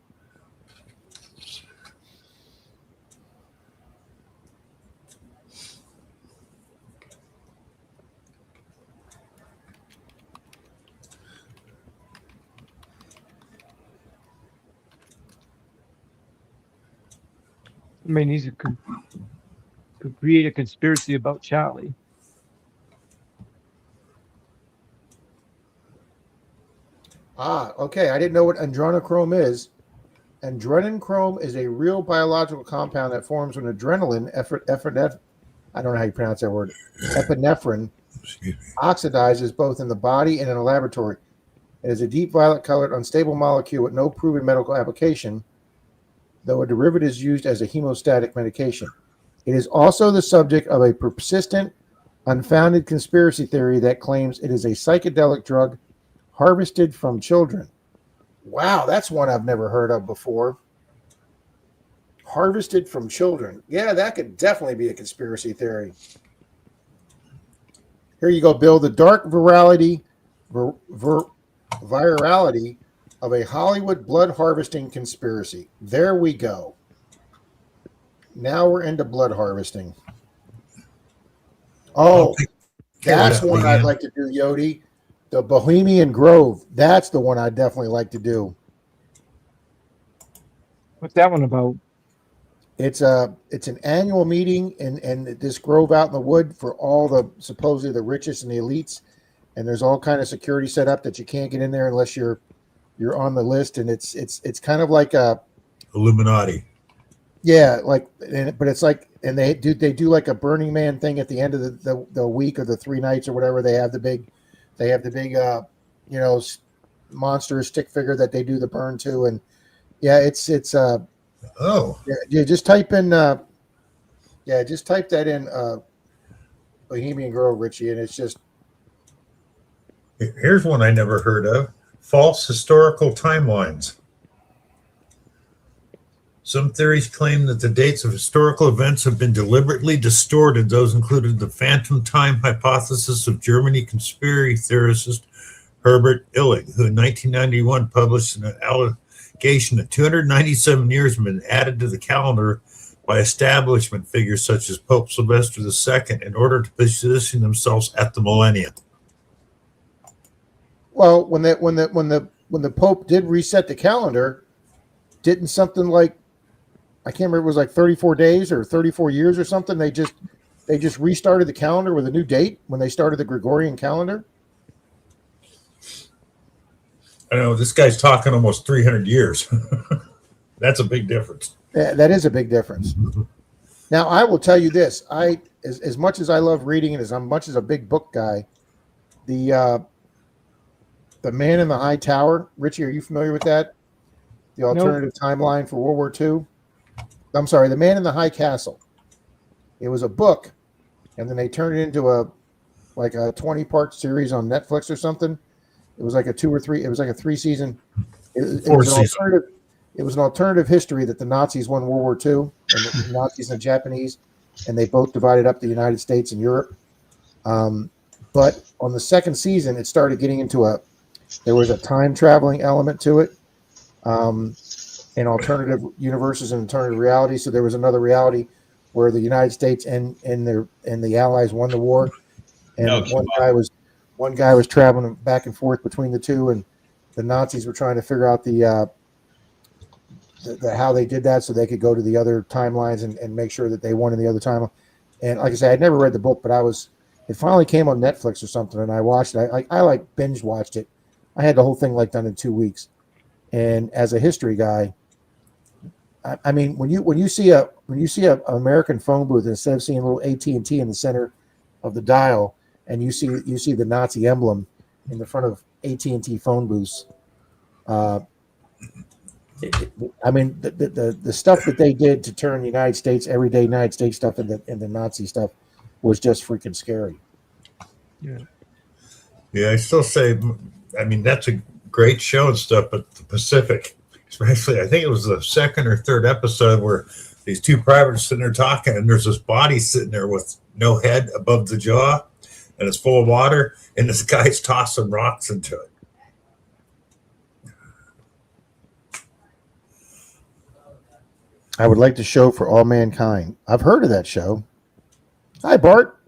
I mean, he's could create a conspiracy about Charlie. Okay. I didn't know what adrenochrome is. Adrenochrome is a real biological compound that forms when adrenaline, I don't know how you pronounce that word, epinephrine, Excuse me. oxidizes both in the body and in a laboratory. It is a deep violet colored, unstable molecule with no proven medical application, though a derivative is used as a hemostatic medication. It is also the subject of a persistent, unfounded conspiracy theory that claims it is a psychedelic drug harvested from children. Wow, that's one I've never heard of before. Harvested from children. Yeah, that could definitely be a conspiracy theory. Here you go, Bill. The dark virality of a Hollywood blood harvesting conspiracy. There we go. Now we're into blood harvesting. Oh, that's one I'd like to do, Yodi. The Bohemian Grove. That's the one I'd definitely like to do. What's that one about? It's an annual meeting in this grove out in the wood for all the supposedly the richest and the elites, and there's all kind of security set up that you can't get in there unless you're on the list, and it's kind of like a Illuminati. Yeah, but it's like, and they do like a Burning Man thing at the end of the week or the 3 nights or whatever. They have the big monster stick figure that they do the burn to, and yeah, it's just type in just type that in Bohemian Grove, Richie, and it's just. Here's one I never heard of: false historical timelines. Some theories claim that the dates of historical events have been deliberately distorted. Those included the phantom time hypothesis of German conspiracy theorist Herbert Illig, who in 1991 published an allegation that 297 years have been added to the calendar by establishment figures such as Pope Sylvester II in order to position themselves at the millennium. Well, when the Pope did reset the calendar, didn't something like, I can't remember, it was like 34 days or 34 years or something. They just restarted the calendar with a new date when they started the Gregorian calendar. I know this guy's talking almost 300 years. That's a big difference. Yeah, that is a big difference. Now, I will tell you this: as much as I love reading and as much as a big book guy, the Man in the High Tower. Richie, are you familiar with that? The alternative timeline for World War II. I'm sorry, The Man in the High Castle. It was a book, and then they turned it into a 20-part series on Netflix or something. It was like a 2 or 3. It was like a 3-season. It was an alternative history that the Nazis won World War II, and the Nazis and the Japanese, and they both divided up the United States and Europe. But on the second season, it started getting into there was a time traveling element to it, in alternative universes and alternative realities. So there was another reality where the United States and the Allies won the war, and one guy was traveling back and forth between the two, and the Nazis were trying to figure out the how they did that so they could go to the other timelines and make sure that they won in the other timeline. And like I said, I'd never read the book, but it finally came on Netflix or something, and I watched it. I binge watched it. I had the whole thing done in 2 weeks. And as a history guy, I mean, when you see a American phone booth, instead of seeing a little AT&T in the center of the dial, and you see the Nazi emblem in the front of AT&T phone booths, I mean, the stuff that they did to turn the United States, everyday United States stuff into Nazi stuff was just freaking scary. Yeah, I still say, I mean, that's a great show and stuff, but the Pacific, especially, I think it was the second or third episode where these two privates sitting there talking, and there's this body sitting there with no head above the jaw, and it's full of water, and this guy's tossing rocks into it. I would like to show for all mankind. I've heard of that show. Hi, Bart.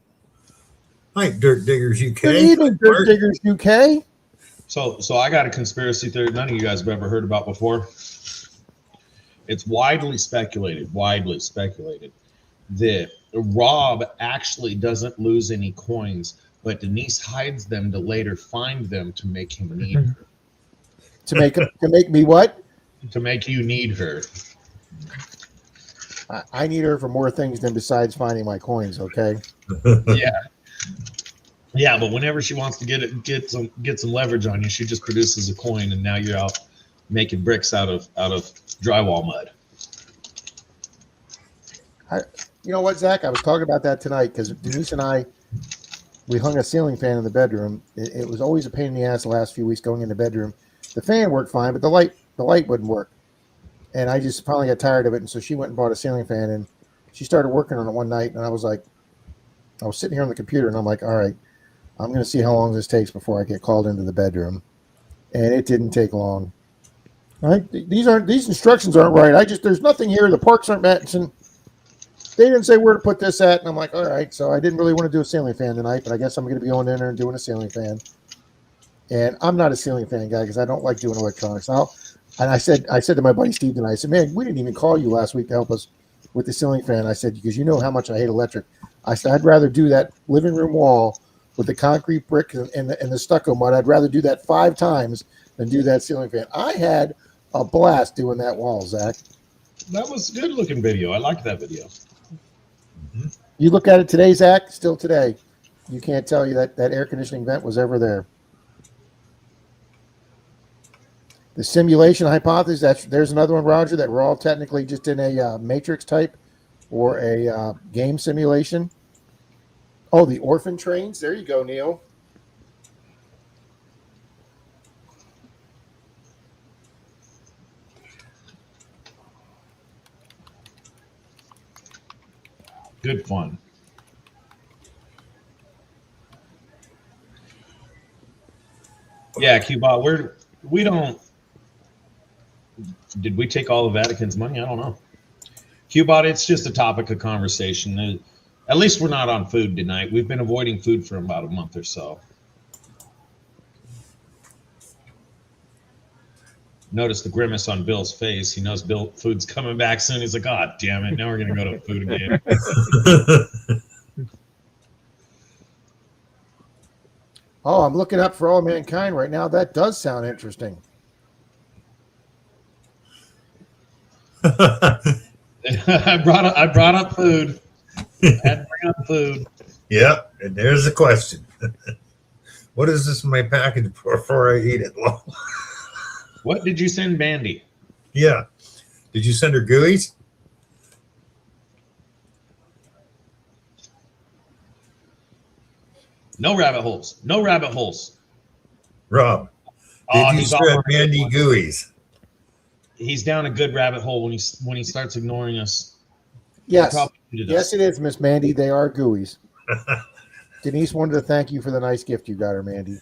Hi, Dirt Diggers UK. Good evening, Dirt Diggers UK. So I got a conspiracy theory none of you guys have ever heard about before. It's widely speculated that Rob actually doesn't lose any coins, but Denise hides them to later find them to make him need her. To make me what? To make you need her. I need her for more things than besides finding my coins. Okay. Yeah. Yeah, but whenever she wants to get some leverage on you, she just produces a coin, and now you're out making bricks out of drywall mud. You know what, Zach? I was talking about that tonight because Denise and I, we hung a ceiling fan in the bedroom. It was always a pain in the ass the last few weeks going in the bedroom. The fan worked fine, but the light wouldn't work. And I just finally got tired of it, and so she went and bought a ceiling fan, and she started working on it one night, and I was sitting here on the computer, and I'm like, all right, I'm going to see how long this takes before I get called into the bedroom. And it didn't take long. All right? These instructions aren't right. There's nothing here. The parks aren't matching. They didn't say where to put this at. And I'm like, all right. So I didn't really want to do a ceiling fan tonight, but I guess I'm going to be on in there and doing a ceiling fan. And I'm not a ceiling fan guy because I don't like doing electronics. And I said to my buddy Steve tonight, I said, man, we didn't even call you last week to help us with the ceiling fan. I said, because you know how much I hate electric. I said, I'd rather do that living room wall with the concrete brick and the stucco mud. I'd rather do that 5 times than do that ceiling fan. I had a blast doing that wall, Zach. That was a good looking video. I liked that video. Mm-hmm. You look at it today, Zach, still today, you can't tell you that air conditioning vent was ever there. The simulation hypothesis, there's another one, Roger, that we're all technically just in a matrix type or a game simulation. Oh, the orphan trains. There you go, Neil. Good fun. Yeah, Cuba, we don't. Did we take all the Vatican's money? I don't know. Cuba, it's just a topic of conversation. At least we're not on food tonight. We've been avoiding food for about a month or so. Notice the grimace on Bill's face. He knows food's coming back soon. He's like, "God damn it! Now we're gonna go to food again." Oh, I'm looking up For All Mankind right now. That does sound interesting. I brought up food. I had to bring up food. Yep, and there's the question. What is this in my package before I eat it? What did you send Mandy? Yeah. Did you send her GUIs? No rabbit holes. No rabbit holes. Rob, did you send Mandy GUIs? He's down a good rabbit hole when he starts ignoring us. Yes. Yes, it is, Miss Mandy. They are GUIs. Denise wanted to thank you for the nice gift you got her, Mandy.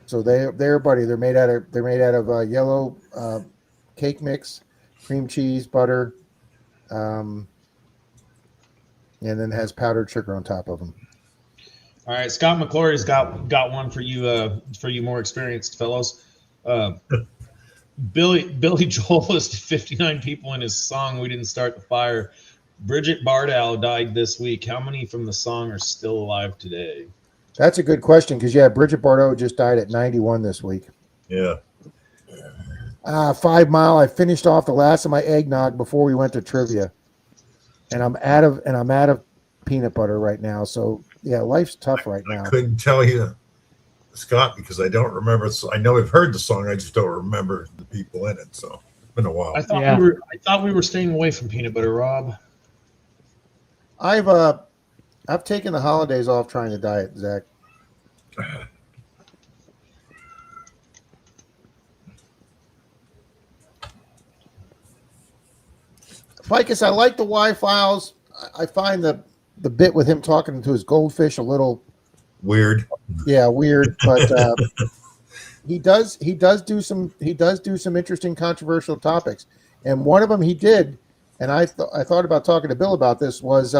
So they're buddy. They're made out of yellow cake mix, cream cheese, butter, and then has powdered sugar on top of them. All right, Scott McClory's got one for you more experienced fellows. Billy Joel listed 59 people in his song "We Didn't Start the Fire." Bridget Bardell died this week. How many from the song are still alive today? That's a good question because, yeah, Bridget Bardot just died at 91 this week. Yeah. 5 Mile. I finished off the last of my eggnog before we went to trivia, and I'm out of peanut butter right now. So yeah, life's tough right now. I couldn't tell you, Scott, because I don't remember. I know I've heard the song. I just don't remember the people in it. So it's been a while. I thought we were staying away from peanut butter, Rob. I've taken the holidays off trying to diet, Zach. Ficus, I like the Y files. I find the bit with him talking to his goldfish a little weird. Yeah, weird, but he does do some interesting controversial topics. And one of them he did, and I thought about talking to Bill about this, was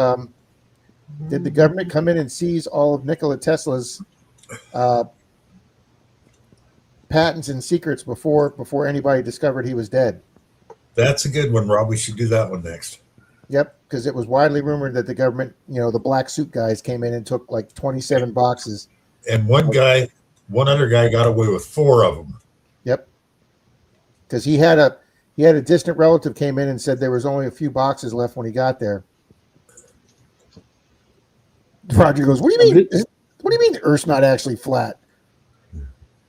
did the government come in and seize all of Nikola Tesla's patents and secrets before anybody discovered he was dead? That's a good one, Rob. We should do that one next. Yep, because it was widely rumored that the government, the black suit guys came in and took like 27 boxes. And one other guy got away with 4 of them. Yep. Because he had a distant relative came in and said there was only a few boxes left when he got there. Roger goes, "What do you mean? What do you mean the Earth's not actually flat?"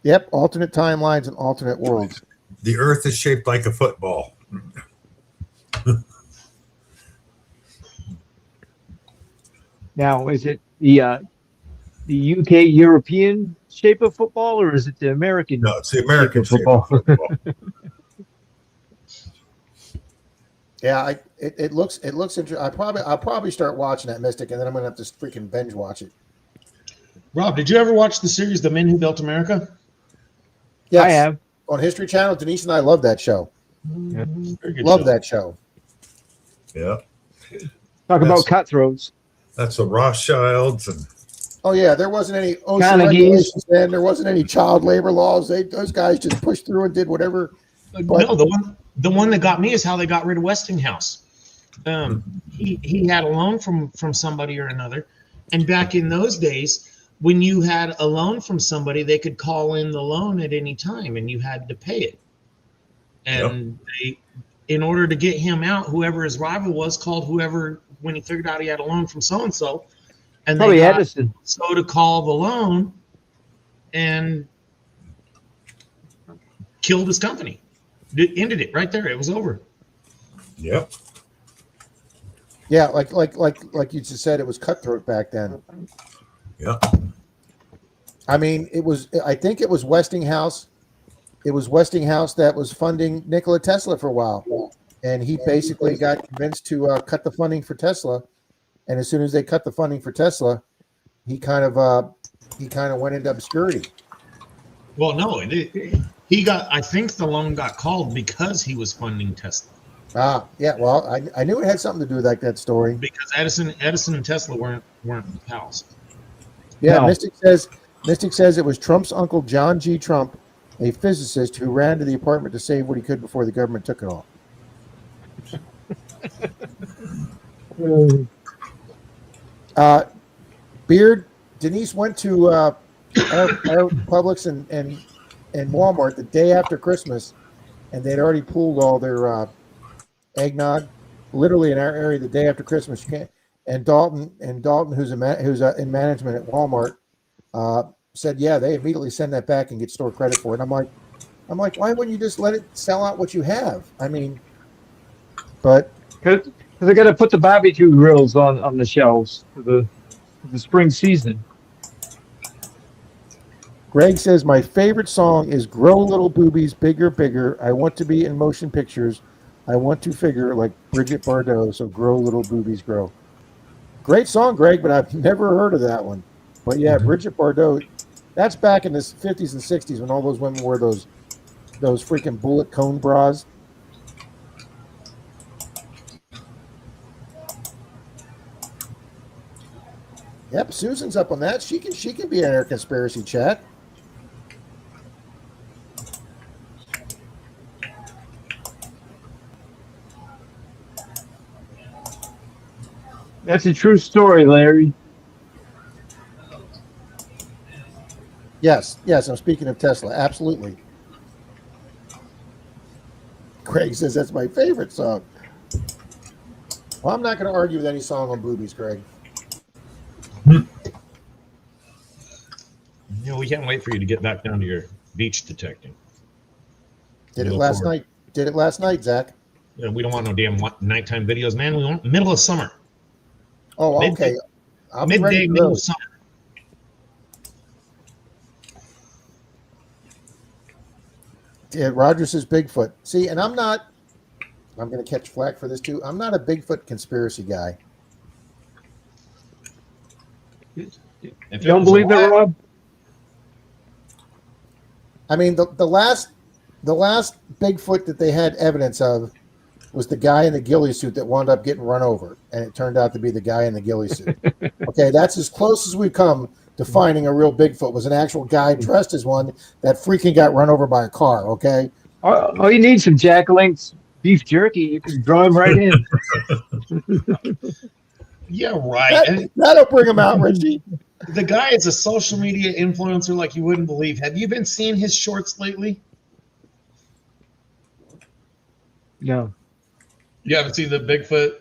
Yep, alternate timelines and alternate worlds. The Earth is shaped like a football. Now, is it the UK European shape of football, or is it the American? No, it's the American shape shape of of football. Yeah, it looks interesting. I'll probably start watching that Mystic, and then I'm gonna have to freaking binge watch it. Rob, did you ever watch the series The Men Who Built America? Yes, I have. On History Channel. Denise and I love that show. Yeah. Very good Love show. that show. Yeah, Talk That's- about cutthroats. that's the Rothschilds and Oh yeah, there wasn't any ocean Carnegie's. regulations then. There wasn't any child labor laws. Those guys just pushed through and did whatever. But- No, the one that got me is how they got rid of Westinghouse. He had a loan from somebody or another, and back in those days, when you had a loan from somebody, they could call in the loan at any time, and you had to pay it. And in order to get him out, whoever his rival was called whoever when he figured out he had a loan from so and so, and Probably they got Edison. so to call the loan and killed his company. It ended it right there. It was over. yep. Yeah, like you just said, it was cutthroat back then. Yeah. I mean, I think it was Westinghouse. It was Westinghouse that was funding Nikola Tesla for a while, and he basically got convinced to cut the funding for Tesla. And as soon as they cut the funding for Tesla, he kind of went into obscurity. Well, no, he got. I think the loan got called because he was funding Tesla. Yeah. Well, I knew it had something to do with that story. Because Edison and Tesla weren't pals. Yeah, No. Mystic says it was Trump's uncle John G. Trump, a physicist who ran to the apartment to save what he could before the government took it all. Beard, Denise went to our Publix and Walmart the day after Christmas, and they'd already pulled all their eggnog, literally in our area the day after Christmas. And Dalton, who's in management at Walmart, said, yeah, they immediately send that back and get store credit for it. I'm like, why wouldn't you just let it sell out what you have? I mean, but Because they got to put the barbecue grills on the shelves for the spring season. Greg says, my favorite song is Grow Little Boobies Bigger, Bigger. I want to be in motion pictures. I want to figure like Bridget Bardot. So grow little boobies, grow. Great song, Greg, but I've never heard of that one. But yeah, Bridget Bardot, that's back in the 50s and 60s when all those women wore those freaking bullet cone bras. Yep, Susan's up on that. She can be in our conspiracy chat. That's a true story, Larry. Yes, I'm speaking of Tesla. Absolutely. Craig says that's my favorite song. Well, I'm not going to argue with any song on boobies, Craig. You know, we can't wait for you to get back down to your beach detecting. Did it look last forward. night? Did it last night, Zach? Yeah, we don't want no damn nighttime videos, man. We want middle of summer, Oh, Midday- okay. I'll be ready midday, for middle of those. summer. Yeah, Roger says Bigfoot. See, and I'm going to catch flack for this too. I'm not a Bigfoot conspiracy guy. If You it don't was believe that, alive- Rob? I mean, the last Bigfoot that they had evidence of was the guy in the ghillie suit that wound up getting run over, and it turned out to be the guy in the ghillie suit. Okay, that's as close as we've come to finding a real Bigfoot. Was an actual guy dressed as one that freaking got run over by a car. Okay, All you need some Jack Link's beef jerky, you can draw him right in. Yeah, right. And That'll bring him out, Richie. the guy is a social media influencer like you wouldn't believe. Have you been seeing his shorts lately? No. You haven't seen the Bigfoot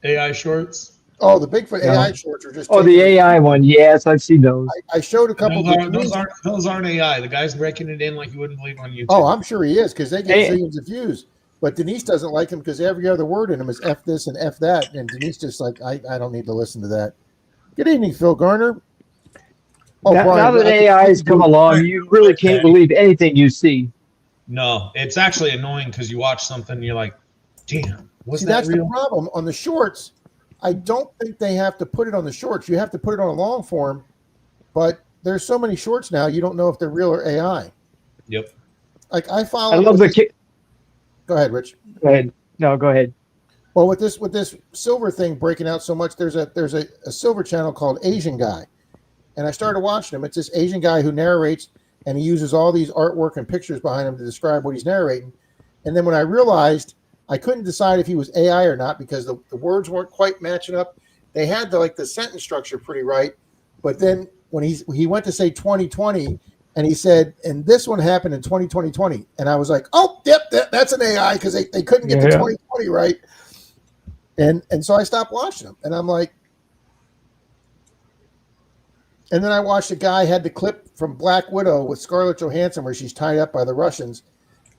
AI shorts? Oh, the Bigfoot No. AI shorts are just. Oh, the AI one. Yes, I've seen those. I showed a couple. Those aren't AI. The guy's breaking it in like you wouldn't believe on YouTube. Oh, I'm sure he is because they get Hey. zillions of views. But Denise doesn't like him because every other word in him is F this and F that. And Denise just like, I don't need to listen to that. Good evening, Phil Garner. Oh, now, Brian, now that AI has come along, you really can't believe anything you see. No, it's actually annoying because you watch something and you're like, damn, was that that's real? the problem. On the shorts, I don't think they have to put it on the shorts. You have to put it on a long form. But there's so many shorts now, you don't know if they're real or AI. Yep. Like I follow. I love the kid. Go ahead, Rich. Go ahead. No, go ahead. Well, with this silver thing breaking out so much, there's a silver channel called Asian Guy, and I started watching him. It's this Asian guy who narrates, and he uses all these artwork and pictures behind him to describe what he's narrating. And then when I realized I couldn't decide if he was AI or not because the words weren't quite matching up. They had the sentence structure pretty right, but then when he went to say 2020. And he said, and this one happened in 2020. And I was like, oh, yep, that's an AI because they couldn't get the 2020 right. And so I stopped watching them. And I'm like, and then I watched a guy had the clip from Black Widow with Scarlett Johansson where she's tied up by the Russians.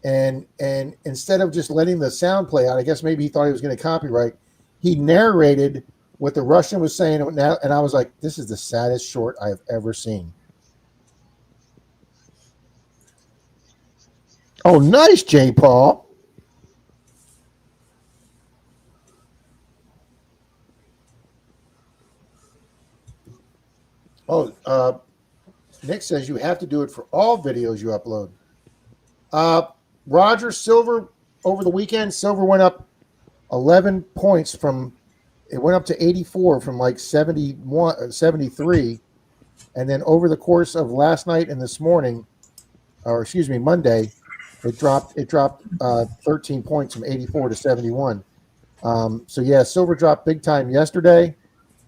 And instead of just letting the sound play out, I guess maybe he thought he was going to copyright, he narrated what the Russian was saying. And I was like, this is the saddest short I've ever seen. Oh, nice, J. Paul. Oh, Nick says you have to do it for all videos you upload. Roger, silver over the weekend, silver went up 11 points it went up to 84 from like 71, 73. And then over the course of last night and this morning, or excuse me, Monday, it dropped 13 points from 84 to 71. So yeah, silver dropped big time yesterday,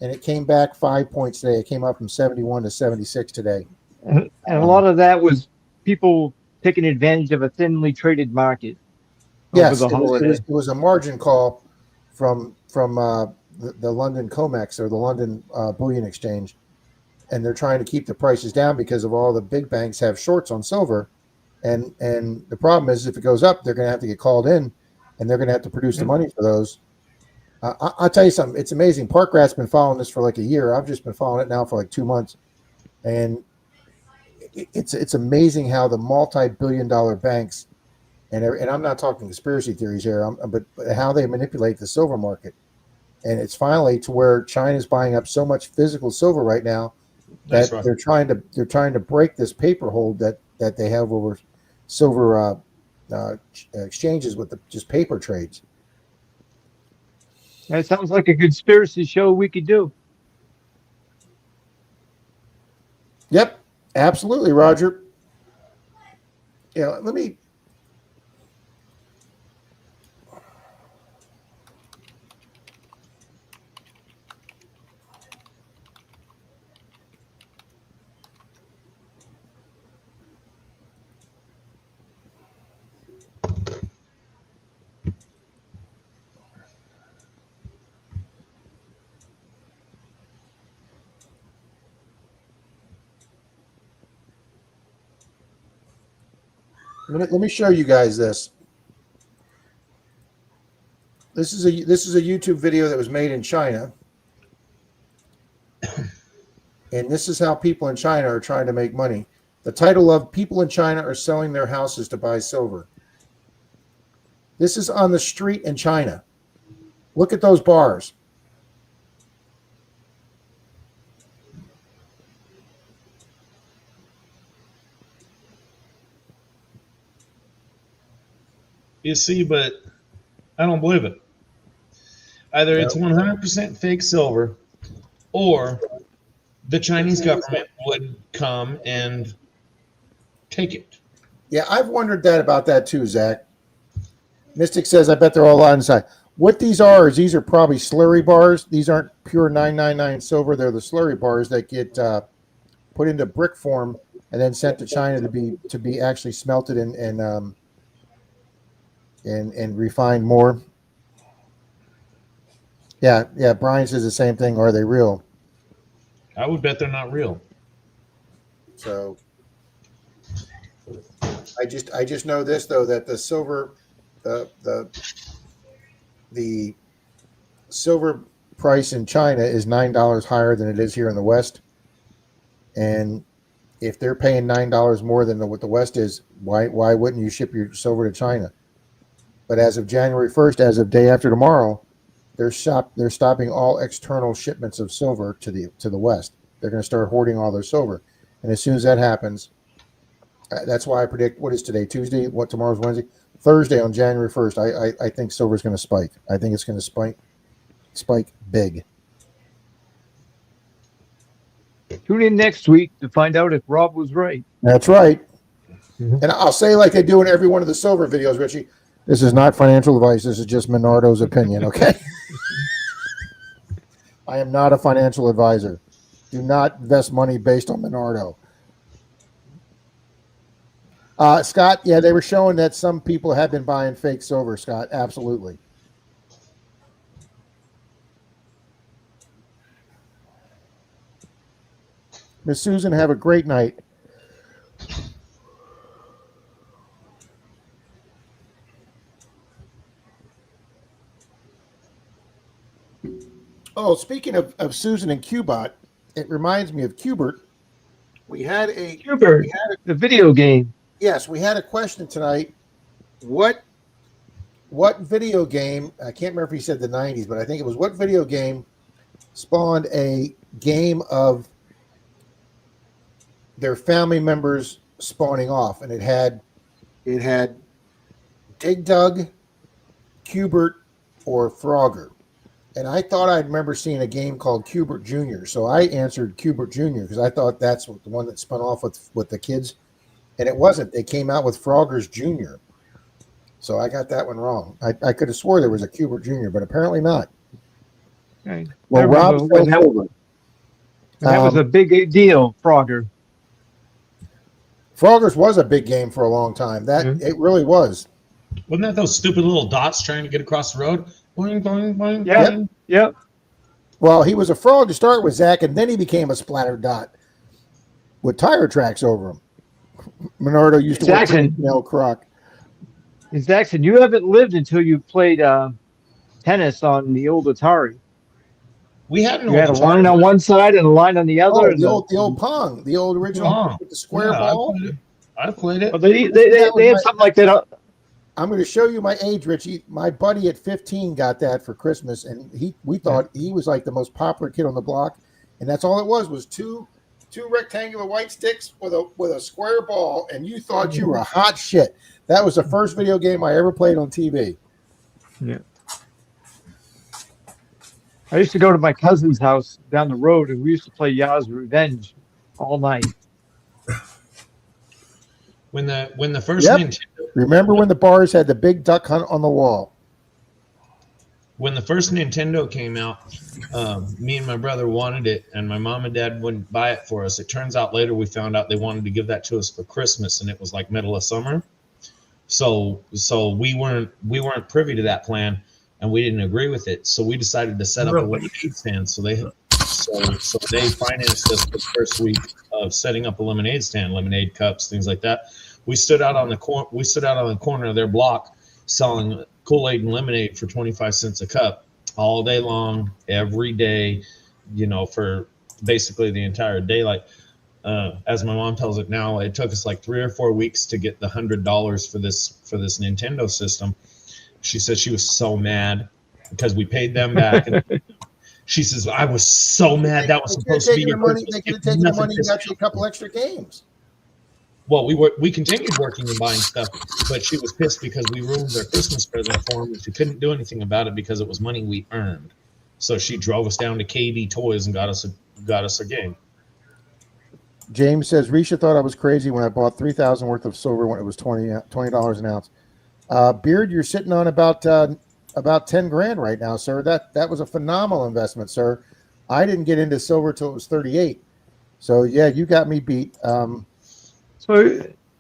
and it came back 5 points today. It came up from 71 to 76 today. And a lot of that was people taking advantage of a thinly traded market. Yes, over the holiday. it was a margin call from the London COMEX or the London Bullion Exchange, and they're trying to keep the prices down because of all the big banks have shorts on silver. And the problem is if it goes up, they're going to have to get called in, and they're going to have to produce the money for those. I'll tell you something. It's amazing. Parkrat's been following this for like a year. I've just been following it now for like 2 months. And it's amazing how the multi-billion-dollar banks, and I'm not talking conspiracy theories here, but how they manipulate the silver market. And it's finally to where China's buying up so much physical silver right now that they're trying to break this paper hold that they have over silver exchanges with just paper trades. That sounds like a conspiracy show we could do. Yep, absolutely, Roger. Yeah, let me. Let me show you guys this. This is a YouTube video that was made in China, and this is how people in China are trying to make money. The title of "People in China are selling their houses to buy silver." This is on the street in China. Look at those bars. You see, but I don't believe it. Either it's 100% fake silver, or the Chinese government would come and take it. Yeah, I've wondered about that too, Zach. Mystic says, I bet they're all on inside. What these are is these are probably slurry bars. These aren't pure 999 silver. They're the slurry bars that get put into brick form and then sent to China to be actually smelted and refined more. Yeah. Brian says the same thing. Are they real? I would bet they're not real. So I just know this though, that the silver the silver price in China is $9 higher than it is here in the West. And if they're paying $9 more than what the West is, why wouldn't you ship your silver to China? But as of January 1st, as of day after tomorrow, they're stopping all external shipments of silver to the West. They're going to start hoarding all their silver. And as soon as that happens, that's why I predict, what is today, Tuesday? What, tomorrow's Wednesday? Thursday on January 1st, I think silver is going to spike. I think it's going to spike big. Tune in next week to find out if Rob was right. That's right. And I'll say like I do in every one of the silver videos, Richie, this is not financial advice. This is just Minardo's opinion, okay? I am not a financial advisor. Do not invest money based on Minardo. Scott, yeah, they were showing that some people have been buying fake silver, Scott. Absolutely. Miss Susan, have a great night. Oh, speaking of Susan and Cubot, it reminds me of Cubert. We had the video game. Yes, we had a question tonight. What video game, I can't remember if he said the 90s, but I think it was, what video game spawned a game of their family members spawning off? And it had Dig Dug, Cubert, or Frogger. And I thought I remember seeing a game called Cubert Jr. So I answered Cubert Jr. because I thought that's the one that spun off with the kids. And it wasn't. They came out with Froggers Jr. So I got that one wrong. I could have swore there was a Cubert Jr., but apparently not. Okay. Well, Rob, that was a big deal, Frogger. Froggers was a big game for a long time. It really was. Wasn't that those stupid little dots trying to get across the road? Boing, boing, boing, Yep. boing. Yep. Well, he was a frog to start with, Zach, and then he became a splatter dot with tire tracks over him. Minardo used to work for Mel Croc. Jackson, you haven't lived until you played tennis on the old Atari. We had You had a line on one side and a line on the other. Oh, the old Pong, the old original Pong. with the square ball. I played it. Well, they had something like that. I'm going to show you my age, Richie. My buddy at 15 got that for Christmas, and we thought he was like the most popular kid on the block, and that's all it was two rectangular white sticks with a square ball, and you thought you were hot shit. That was the first video game I ever played on TV. Yeah. I used to go to my cousin's house down the road, and we used to play Yah's Revenge all night. When the first Nintendo, remember when the bars had the big duck hunt on the wall? When the first Nintendo came out, me and my brother wanted it, and my mom and dad wouldn't buy it for us. It turns out later we found out they wanted to give that to us for Christmas, and it was like middle of summer. So we weren't privy to that plan, and we didn't agree with it. So we decided to set up a lemonade stand. So they financed us the first week of setting up a lemonade stand, lemonade cups, things like that. We stood out on the corner of their block selling Kool-Aid and lemonade for 25 cents a cup all day long, every day, for basically the entire day. Like, as my mom tells it now, it took us like 3 or 4 weeks to get the $100 for this Nintendo system. She says she was so mad because we paid them back. And she says, I was so mad. That was supposed to be your money. They could have taken the money and got you a couple extra games. Well, we continued working and buying stuff, but she was pissed because we ruined their Christmas present for them. She couldn't do anything about it because it was money we earned. So she drove us down to KB Toys and got us a game. James says, Risha thought I was crazy when I bought $3,000 worth of silver when it was $20 an ounce. Beard, you're sitting on about 10 grand right now, sir. That was a phenomenal investment, sir. I didn't get into silver till it was 38. So yeah, you got me beat. So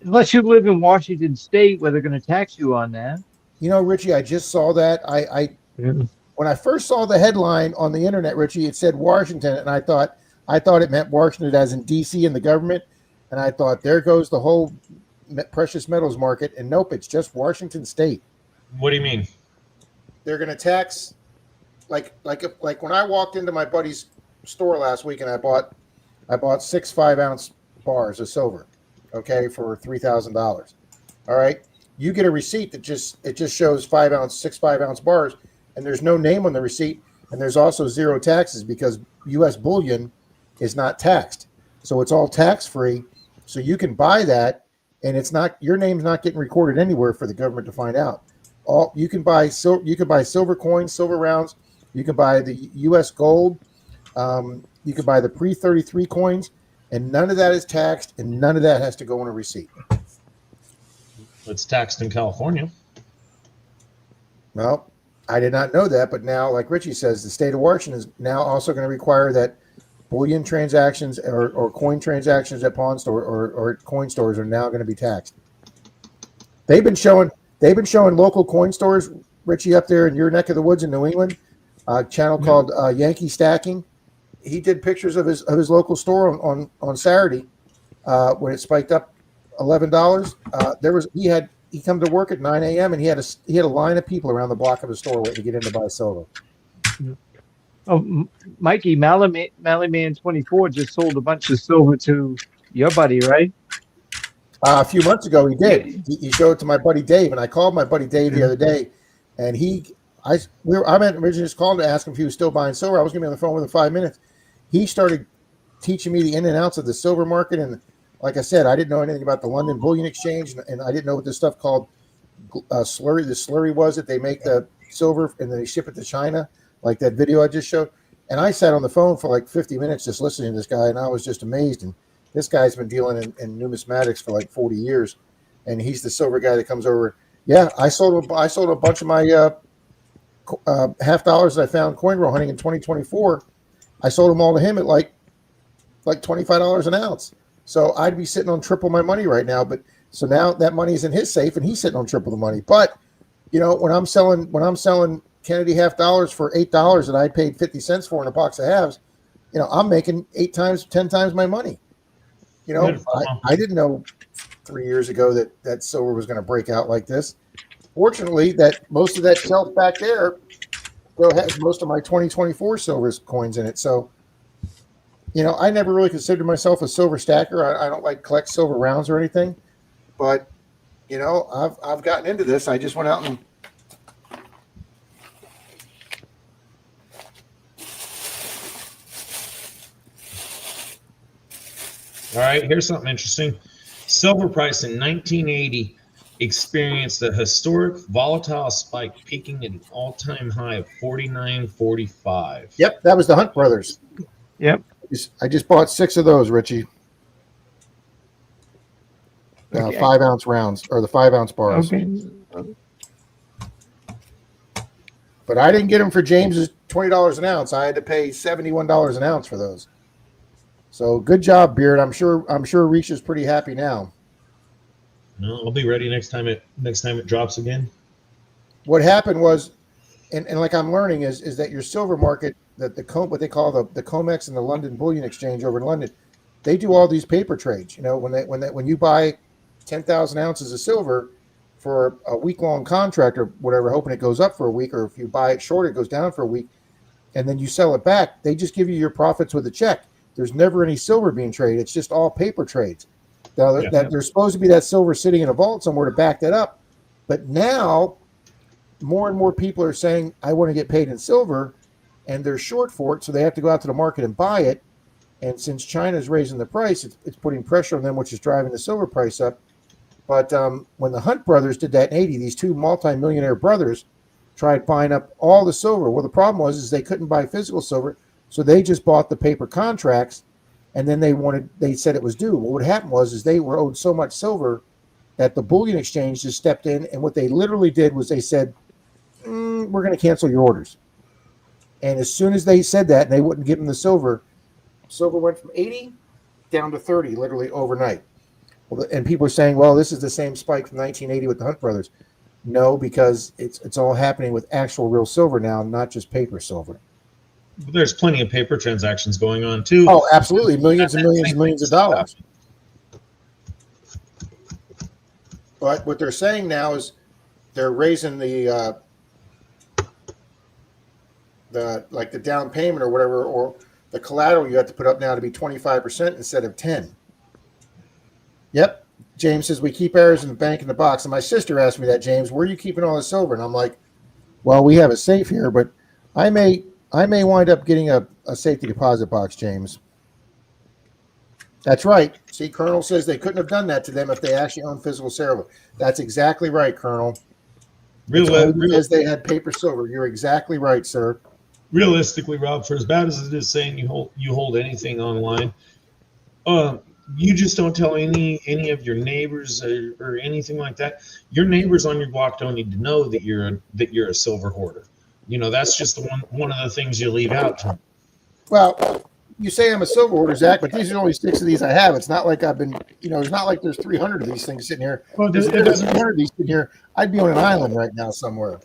unless you live in Washington State, where they're going to tax you on that. Richie, I just saw that. I Yeah. when I first saw the headline on the internet, Richie, it said Washington, and I thought it meant Washington as in DC and the government, and I thought there goes the whole precious metals market, and nope, it's just Washington State. What do you mean? They're going to tax like when I walked into my buddy's store last week and I bought 6 5-ounce bars of silver, okay, for $3,000. All right, you get a receipt that just shows 6 5-ounce bars, and there's no name on the receipt, and there's also zero taxes because U.S. bullion is not taxed, so it's all tax free. So you can buy that, and it's not, your name's not getting recorded anywhere for the government to find out. You can buy silver coins, silver rounds. You can buy the U.S. gold. You can buy the pre-33 coins, and none of that is taxed, and none of that has to go on a receipt. It's taxed in California. Well, I did not know that, but now, like Richie says, the state of Washington is now also going to require that bullion transactions or coin transactions at pawn store or coin stores are now going to be taxed. They've been showing local coin stores, Richie, up there in your neck of the woods in New England, a channel called Yankee Stacking. He did pictures of his local store on Saturday when it spiked up $11. He come to work at 9 a.m. and he had a line of people around the block of his store waiting to get in to buy silver. Oh, Mikey, Mallyman 24 just sold a bunch of silver to your buddy, right? A few months ago, he did. He showed it to my buddy Dave, and I called my buddy Dave the other day, and I originally just called to ask him if he was still buying silver. I was going to be on the phone with him 5 minutes. He started teaching me the in and outs of the silver market, and like I said, I didn't know anything about the London Bullion Exchange, and I didn't know what this stuff called slurry. The slurry was that they make the silver and they ship it to China, like that video I just showed. And I sat on the phone for like 50 minutes just listening to this guy, and I was just amazed. And this guy's been dealing in numismatics for like 40 years, and he's the silver guy that comes over. Yeah, I sold a bunch of my $half that I found coin roll hunting in 2024. I sold them all to him at like $25 an ounce. So I'd be sitting on triple my money right now. But so now that money is in his safe, and he's sitting on triple the money. But when I'm selling Kennedy $half for $8 that I paid 50 cents for in a box of halves, I'm making 8 times, 10 times my money. I didn't know 3 years ago that silver was going to break out like this. Fortunately, that most of that shelf back there still has most of my 2024 silver coins in it. So, I never really considered myself a silver stacker. I don't like collect silver rounds or anything, but I've gotten into this. I just went out and All right, here's something interesting. Silver price in 1980 experienced a historic volatile spike, peaking at an all-time high of $49.45. Yep, that was the Hunt brothers. Yep. I just bought 6 of those, Richie. Okay. 5-ounce rounds, or the 5-ounce bars. Okay. But I didn't get them for James's $20 an ounce. I had to pay $71 an ounce for those. So good job, Beard. I'm sure Reach is pretty happy now. No, I'll be ready next time it drops again. What happened was, and like I'm learning is that your silver market, that what they call the COMEX and the London Bullion Exchange over in London, they do all these paper trades. When you buy 10,000 ounces of silver for a week-long contract or whatever, hoping it goes up for a week, or if you buy it short, it goes down for a week, and then you sell it back, they just give you your profits with a check. There's never any silver being traded. It's just all paper trades. Now, there's supposed to be that silver sitting in a vault somewhere to back that up. But now, more and more people are saying, I want to get paid in silver, and they're short for it, so they have to go out to the market and buy it. And since China's raising the price, it's putting pressure on them, which is driving the silver price up. But when the Hunt brothers did that in 80, these 2 multimillionaire brothers tried buying up all the silver. Well, the problem was they couldn't buy physical silver, so they just bought the paper contracts, and then they said it was due. Well, what happened was they were owed so much silver, that the bullion exchange just stepped in, and what they literally did was they said, we're going to cancel your orders. And as soon as they said that, and they wouldn't give them the silver went from 80 down to 30 literally overnight. Well, and people are saying, well, this is the same spike from 1980 with the Hunt brothers. No, because it's all happening with actual real silver now, not just paper silver. There's plenty of paper transactions going on too. Oh, absolutely. Millions and millions and millions of dollars. But what they're saying now is they're raising the down payment or whatever, or the collateral you have to put up now to be 25% instead of 10. Yep. James says we keep ours in the bank in the box. And my sister asked me that, James, where are you keeping all the silver? And I'm like, well, we have a safe here, but I may wind up getting a safety deposit box, James. That's right. See, Colonel says they couldn't have done that to them if they actually owned physical silver. That's exactly right, Colonel. Because they had paper silver. You're exactly right, sir. Realistically, Rob, for as bad as it is saying you hold anything online, you just don't tell any of your neighbors or anything like that. Your neighbors on your block don't need to know that you're a silver hoarder. You know, that's just one of the things you leave out. Well, you say I'm a silver hoarder, Zach, but these are only 6 of these I have. It's not like I've been, it's not like there's 300 of these things sitting here. Well, If there's 300 of these sitting here, I'd be on an island right now somewhere.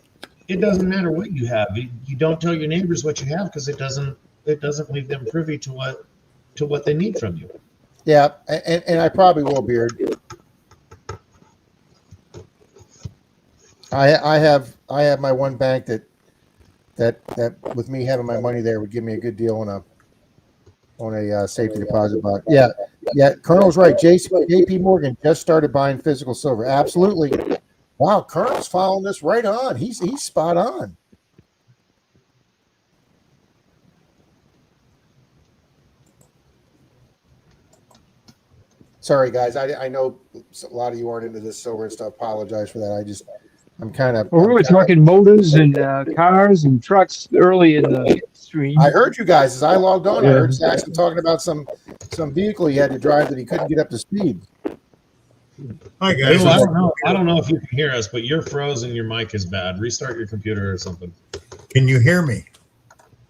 It doesn't matter what you have. You don't tell your neighbors what you have because it doesn't leave them privy to what they need from you. Yeah, and I probably will, Beard. I have my one bank that with me having my money there would give me a good deal on a safety deposit box. Yeah. Colonel's right. JP Morgan just started buying physical silver. Absolutely. Wow, Colonel's following this right on. He's spot on. Sorry, guys. I know a lot of you aren't into this silver and stuff. Apologize for that. I'm kind of. Well, we were talking motors and cars and trucks early in the stream. I heard you guys as I logged on. I heard Saxon talking about some vehicle he had to drive that he couldn't get up to speed. Hi guys. Bill, I don't know if you can hear us, but you're frozen. Your mic is bad. Restart your computer or something. Can you hear me?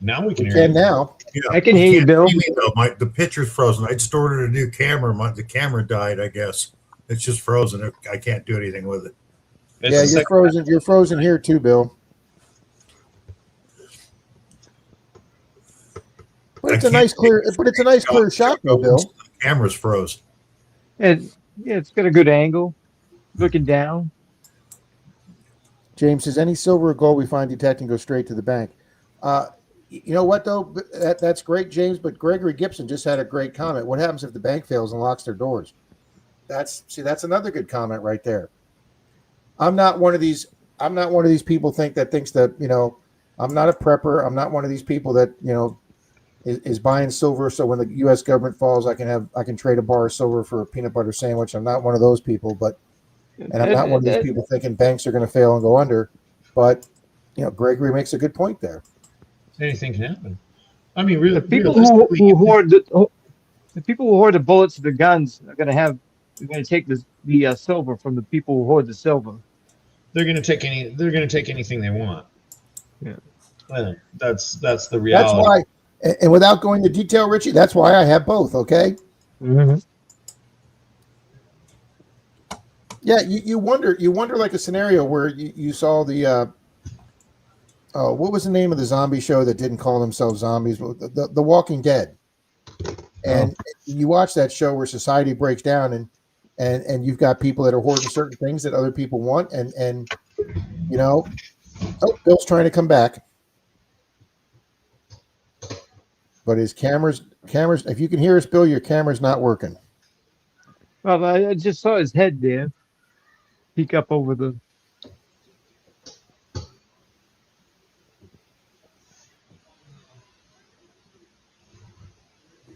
Now we can You hear can you. now. Yeah. I can hear you, Bill. The picture's frozen. I just ordered a new camera. The camera died, I guess. It's just frozen. I can't do anything with it. Yeah, you're frozen. You're frozen here too, Bill. But it's a nice clear shot, though, Bill. The camera's froze. And it's got a good angle, looking down. James says any silver or gold we find detecting goes straight to the bank. You know what though? That's great, James. But Gregory Gibson just had a great comment. What happens if the bank fails and locks their doors? That's another good comment right there. I'm not one of these people thinks that I'm not a prepper. I'm not one of these people that is buying silver so when the U.S. government falls, I can trade a bar of silver for a peanut butter sandwich. I'm not one of those people, and I'm not one of these people thinking banks are going to fail and go under. But Gregory makes a good point there. Anything can happen. I mean, really, The people who hoard the bullets, the guns are going to take the silver from the people who hoard the silver. They're going to take anything they want. Yeah, that's the reality. That's why. And without going into detail, Richie, that's why I have both. Okay. Mm-hmm. Yeah, you wonder like a scenario where you saw the what was the name of the zombie show that didn't call themselves zombies? The Walking Dead. And you watch that show where society breaks down and you've got people that are hoarding certain things that other people want and Bill's trying to come back. But his cameras, if you can hear us, Bill, your camera's not working. Well, I just saw his head there, peek up over the.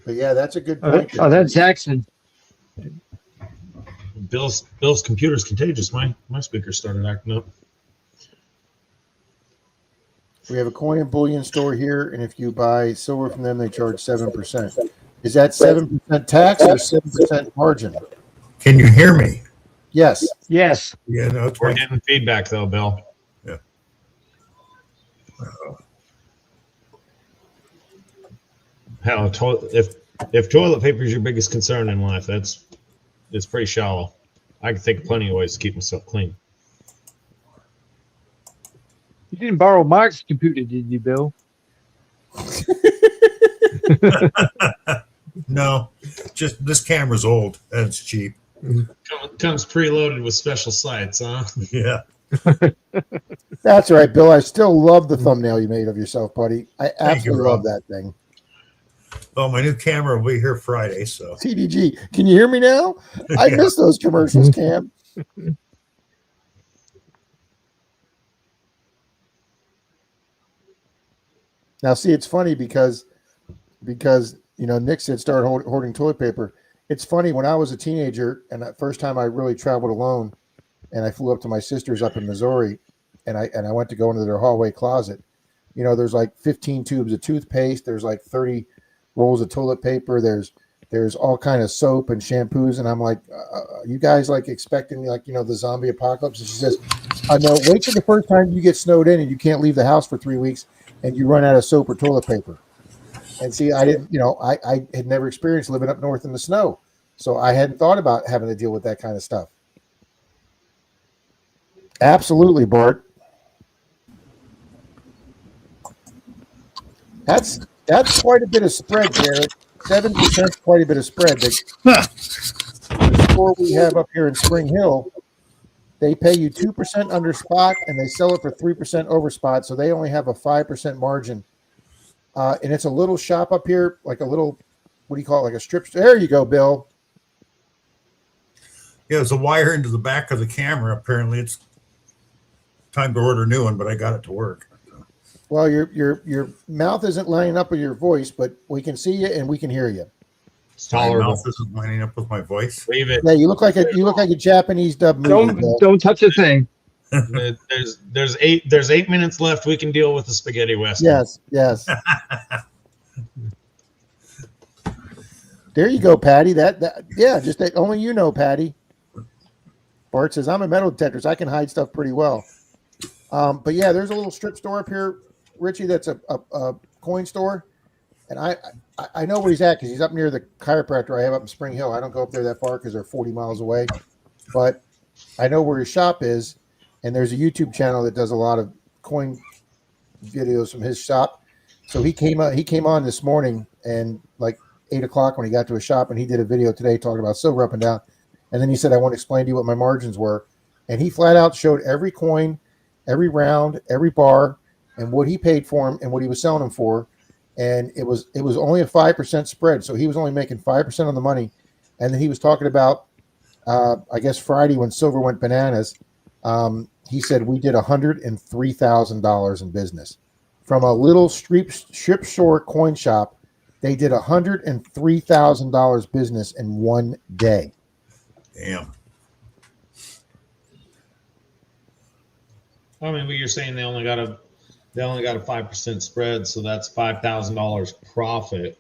But yeah, that's a good point. That's Jackson. Bill's computer's contagious. My speaker started acting up. We have a coin and bullion store here, and if you buy silver from them, they charge 7%. Is that 7% tax or 7% margin? Can you hear me? Yes. Yes. Yeah, no, it's We're my, getting feedback though, Bill. yeah. Hell, if toilet paper is your biggest concern in life, it's pretty shallow. I can think of plenty of ways to keep myself clean. You didn't borrow Mark's computer, did you, Bill? No, just this camera's old and it's cheap. Comes preloaded with special sites, huh? Yeah. That's right, Bill. I still love the thumbnail you made of yourself, buddy. I Thank you, absolutely love Rob. that thing. Oh, my new camera will be here Friday, so TDG, can you hear me now? I Yeah. miss those commercials, Cam. Now, see, it's funny because Nick said start hoarding toilet paper. It's funny, when I was a teenager and the first time I really traveled alone, and I flew up to my sister's up in Missouri, and I went to go into their hallway closet. There's like 15 tubes of toothpaste. There's like 30 rolls of toilet paper. There's all kind of soap and shampoos, and I'm like, you guys like expecting like the zombie apocalypse? And she says, no, wait till the first time you get snowed in and you can't leave the house for 3 weeks and you run out of soap or toilet paper. And see, I didn't, I had never experienced living up north in the snow, so I hadn't thought about having to deal with that kind of stuff. Absolutely, Bart. That's quite a bit of spread, Garrett. 7% quite a bit of spread. The store we have up here in Spring Hill, they pay you 2% under spot and they sell it for 3% over spot, so they only have a 5% margin. And it's a little shop up here, like a little, what do you call it, like a strip. There you go, Bill. Yeah, there's a wire into the back of the camera. Apparently, it's time to order a new one, but I got it to work. Well, your mouth isn't lining up with your voice, but we can see you and we can hear you. It's My tolerable. mouth isn't lining up with my voice. Leave it. Yeah, you look like a Japanese dub movie. Bill. Don't touch a thing. There's 8 minutes left. We can deal with the spaghetti western. Yes. There you go, Patty. Just that only you know, Patty. Bart says, I'm a metal detector, so I can hide stuff pretty well. But yeah, there's a little strip store up here, Richie, that's a coin store. And I know where he's at because he's up near the chiropractor I have up in Spring Hill. I don't go up there that far because they're 40 miles away. But I know where his shop is, and there's a YouTube channel that does a lot of coin videos from his shop. So he came on this morning and like 8 o'clock when he got to his shop, and he did a video today talking about silver up and down. And then he said, I want to explain to you what my margins were. And he flat out showed every coin, every round, every bar, and what he paid for him and what he was selling them for. And it was only a 5% spread. So he was only making 5% on the money. And then he was talking about, I guess Friday when silver went bananas, he said we did $103,000 in business. From a little strip store coin shop, they did $103,000 business in one day. Damn. I mean, but you're saying they only got a 5% spread, so that's $5,000 profit,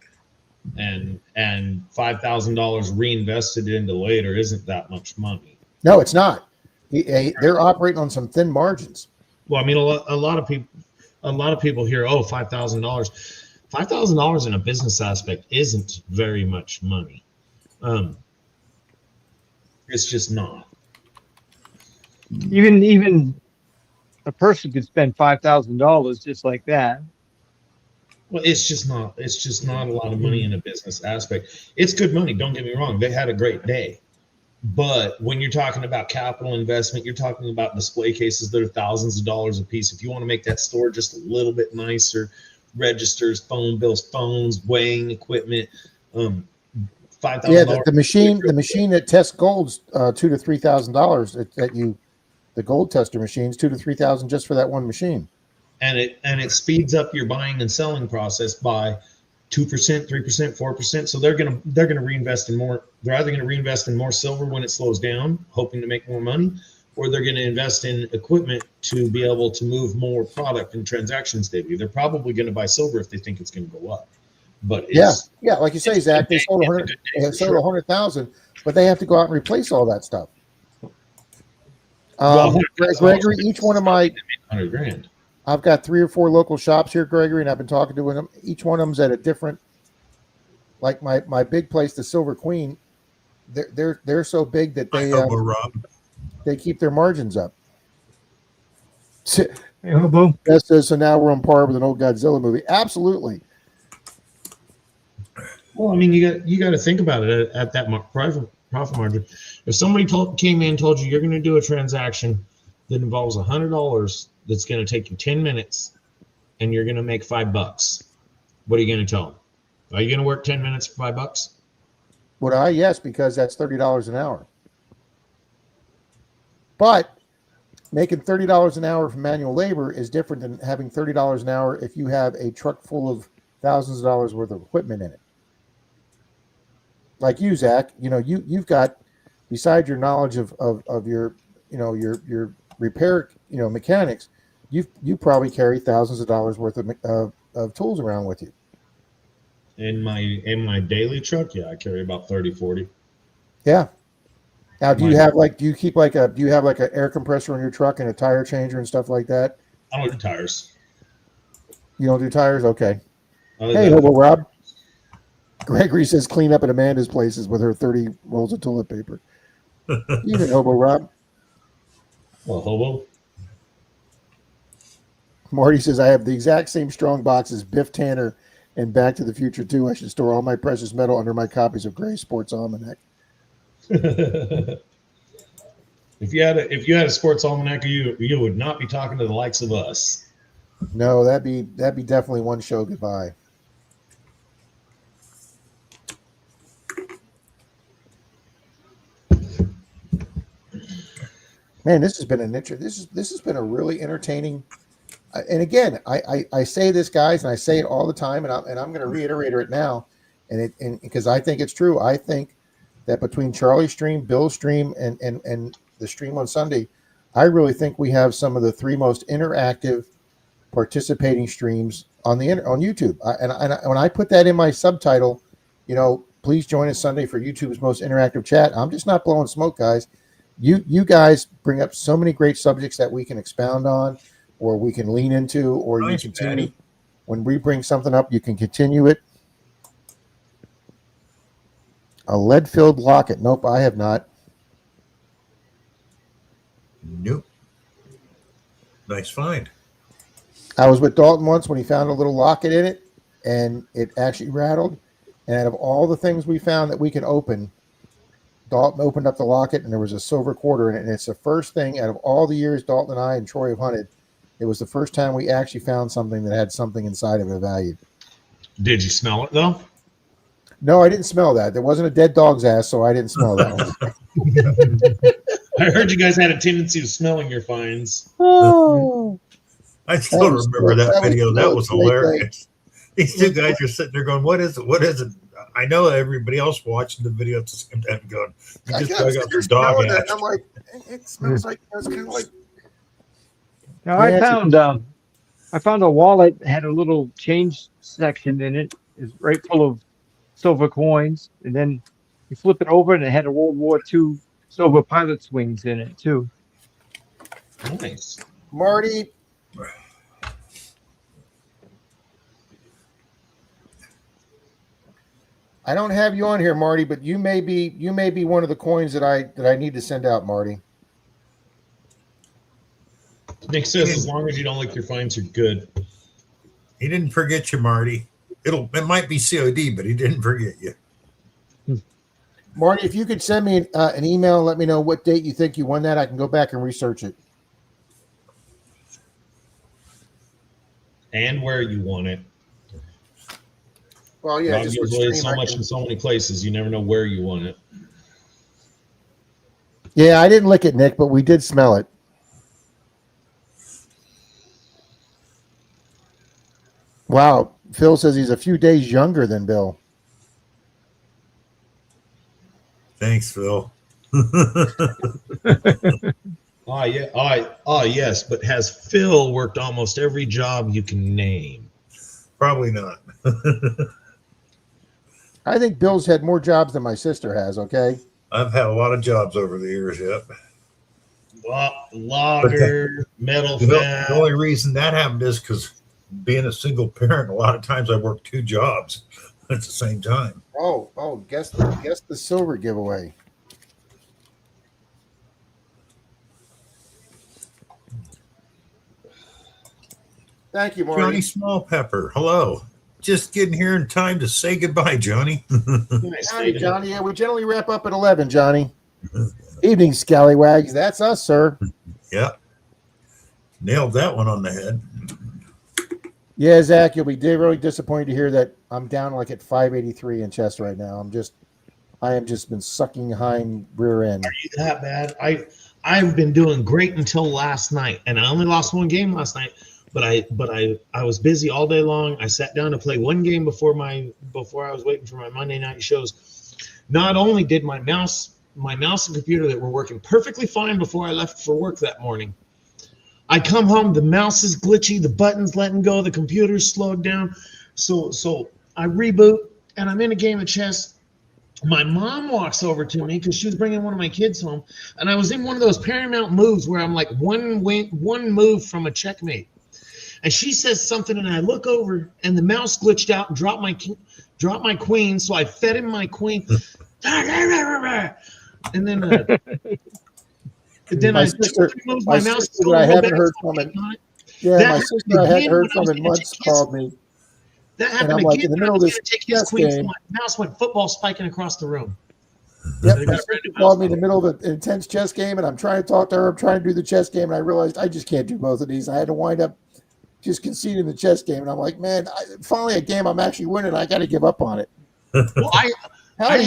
and $5,000 reinvested into later isn't that much money. No, it's not. They're operating on some thin margins. Well, I mean, a lot of people hear, oh, $5,000. $5,000 in a business aspect isn't very much money. It's just not. Even a person could spend $5,000 just like that. Well, it's just not a lot of money in a business aspect. It's good money, don't get me wrong. They had a great day. But when you're talking about capital investment, you're talking about display cases that are thousands of dollars a piece. If you want to make that store just a little bit nicer, registers, phone bills, phones, weighing equipment, $5,000. Yeah, the machine that tests gold's $2,000 to $3,000. The gold tester machine's $2,000 to $3,000 just for that one machine. And it speeds up your buying and selling process by 2%, 3%, 4%. So they're gonna reinvest in more. They're either gonna reinvest in more silver when it slows down, hoping to make more money, or they're gonna invest in equipment to be able to move more product and transactions daily. They're probably gonna buy silver if they think it's gonna go up. But yeah, like you say, Zach, they sold 100,000, but they have to go out and replace all that stuff. Gregory, each one of my 100 grand. I've got 3 or 4 local shops here, Gregory, and I've been talking to them. Each one of them's at a different. Like my big place, the Silver Queen, they're so big that they keep their margins up. Hey, Hobo. That says so now we're on par with an old Godzilla movie. Absolutely. Well, I mean, you got to think about it at that profit margin. If somebody came in and told you you're going to do a transaction that involves $100 that's going to take you 10 minutes and you're going to make $5, what are you going to tell them? Are you going to work 10 minutes for $5? Would I? Yes, because that's $30 an hour. But making $30 an hour from manual labor is different than having $30 an hour if you have a truck full of thousands of dollars worth of equipment in it. Like you, Zach, you've got, besides your knowledge of your, your repair, mechanics, you probably carry thousands of dollars worth of tools around with you. In my daily truck, yeah, I carry about 30, 40. Yeah. Now, do you have an air compressor on your truck and a tire changer and stuff like that? I don't do tires. You don't do tires? Okay. Hey, Hobo Rob. Gregory says clean up at Amanda's places with her 30 rolls of toilet paper. Even Hobo Rob. Well, Hobo. Marty says I have the exact same strong box as Biff Tanner and Back to the Future 2. I should store all my precious metal under my copies of Gray Sports Almanac. If you had a sports almanac, you would not be talking to the likes of us. No, that'd be definitely one show goodbye. Man, this has been this has been a really entertaining. And again, I say this, guys, and I say it all the time, and I'm going to reiterate it now, and because I think it's true. I think that between Charlie's stream, Bill's stream, and the stream on Sunday, I really think we have some of the 3 most interactive participating streams on YouTube. And when I put that in my subtitle, please join us Sunday for YouTube's most interactive chat. I'm just not blowing smoke, guys. You guys bring up so many great subjects that we can expound on, or we can lean into, or you continue. Daddy. When we bring something up, you can continue it. A lead-filled locket. Nope, I have not. Nope. Nice find. I was with Dalton once when he found a little locket in it, and it actually rattled. And out of all the things we found that we can open, Dalton opened up the locket, and there was a silver quarter in it. And it's the first thing out of all the years Dalton and I and Troy have hunted, it was the first time we actually found something that had something inside of it of value. Did you smell it, though? No, I didn't smell that. There wasn't a dead dog's ass, so I didn't smell that one. I heard you guys had a tendency of smelling your finds. Oh. I still remember that video. That was hilarious. These 2 guys are sitting there going, what is it? What is it? I know everybody else watching the video at the same time going, you just dug up your dog ass. I'm like, it smells like, it's kind of like. Now I found a wallet that had a little change section in it. It's right full of silver coins, and then you flip it over, and it had a World War II silver pilot's wings in it too. Nice, Marty. I don't have you on here, Marty, but you may be one of the coins that I need to send out, Marty. Nick says as long as you don't like your finds, you're good. He didn't forget you, Marty. It might be COD, but he didn't forget you. Marty, if you could send me an email and let me know what date you think you won that, I can go back and research it. And where you won it. Well, yeah, Rob gives away so much in so many places, you never know where you won it. Yeah, I didn't lick it, Nick, but we did smell it. Wow. Phil says he's a few days younger than Bill. Thanks, Phil. Yes, but has Phil worked almost every job you can name? Probably not. I think Bill's had more jobs than my sister has, okay? I've had a lot of jobs over the years, yep. Lager, metal fat. The only reason that happened is because being a single parent, a lot of times I work 2 jobs at the same time. Guess the silver giveaway. Thank you, Marty. Johnny Smallpepper, hello. Just getting here in time to say goodbye, Johnny. Johnny, yeah, we generally wrap up at 11, Johnny. Evening, scallywags. That's us, sir. Yeah. Nailed that one on the head. Yeah, Zach, you'll be really disappointed to hear that I'm down like at 583 in chest right now. I have just been sucking hind rear end. Are you that bad? I've been doing great until last night, and I only lost 1 game last night. But I was busy all day long. I sat down to play 1 game before I was waiting for my Monday night shows. Not only did my mouse and computer that were working perfectly fine before I left for work that morning, I come home, the mouse is glitchy, the button's letting go, the computer's slowed down. So I reboot, and I'm in a game of chess. My mom walks over to me because she was bringing one of my kids home, and I was in one of those paramount moves where I'm like one move from a checkmate. And she says something, and I look over, and the mouse glitched out and dropped my queen. So I fed him my queen, and then my sister that I haven't heard from in months called me. That happened again. Like, in the middle of this chess game, my mouse went football spiking across the room. Yep, my sister called me in the middle of an intense chess game, and I'm trying to talk to her. I'm trying to do the chess game, and I realized I just can't do both of these. I had to wind up just conceding the chess game, and I'm like, man, finally a game I'm actually winning. I got to give up on it. Well, I had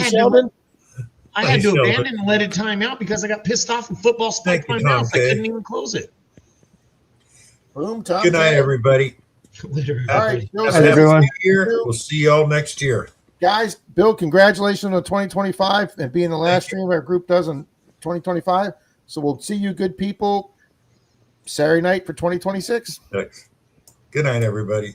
to abandon and let it time out because I got pissed off and football spiked my mouth. I couldn't even close it. Boom, Tom. Good night, everybody. Literally. All right, Bill, everyone. We'll see y'all next year. Guys, Bill, congratulations on 2025 and being the last stream our group does in 2025. So we'll see you good people Saturday night for 2026. Thanks. Good night, everybody.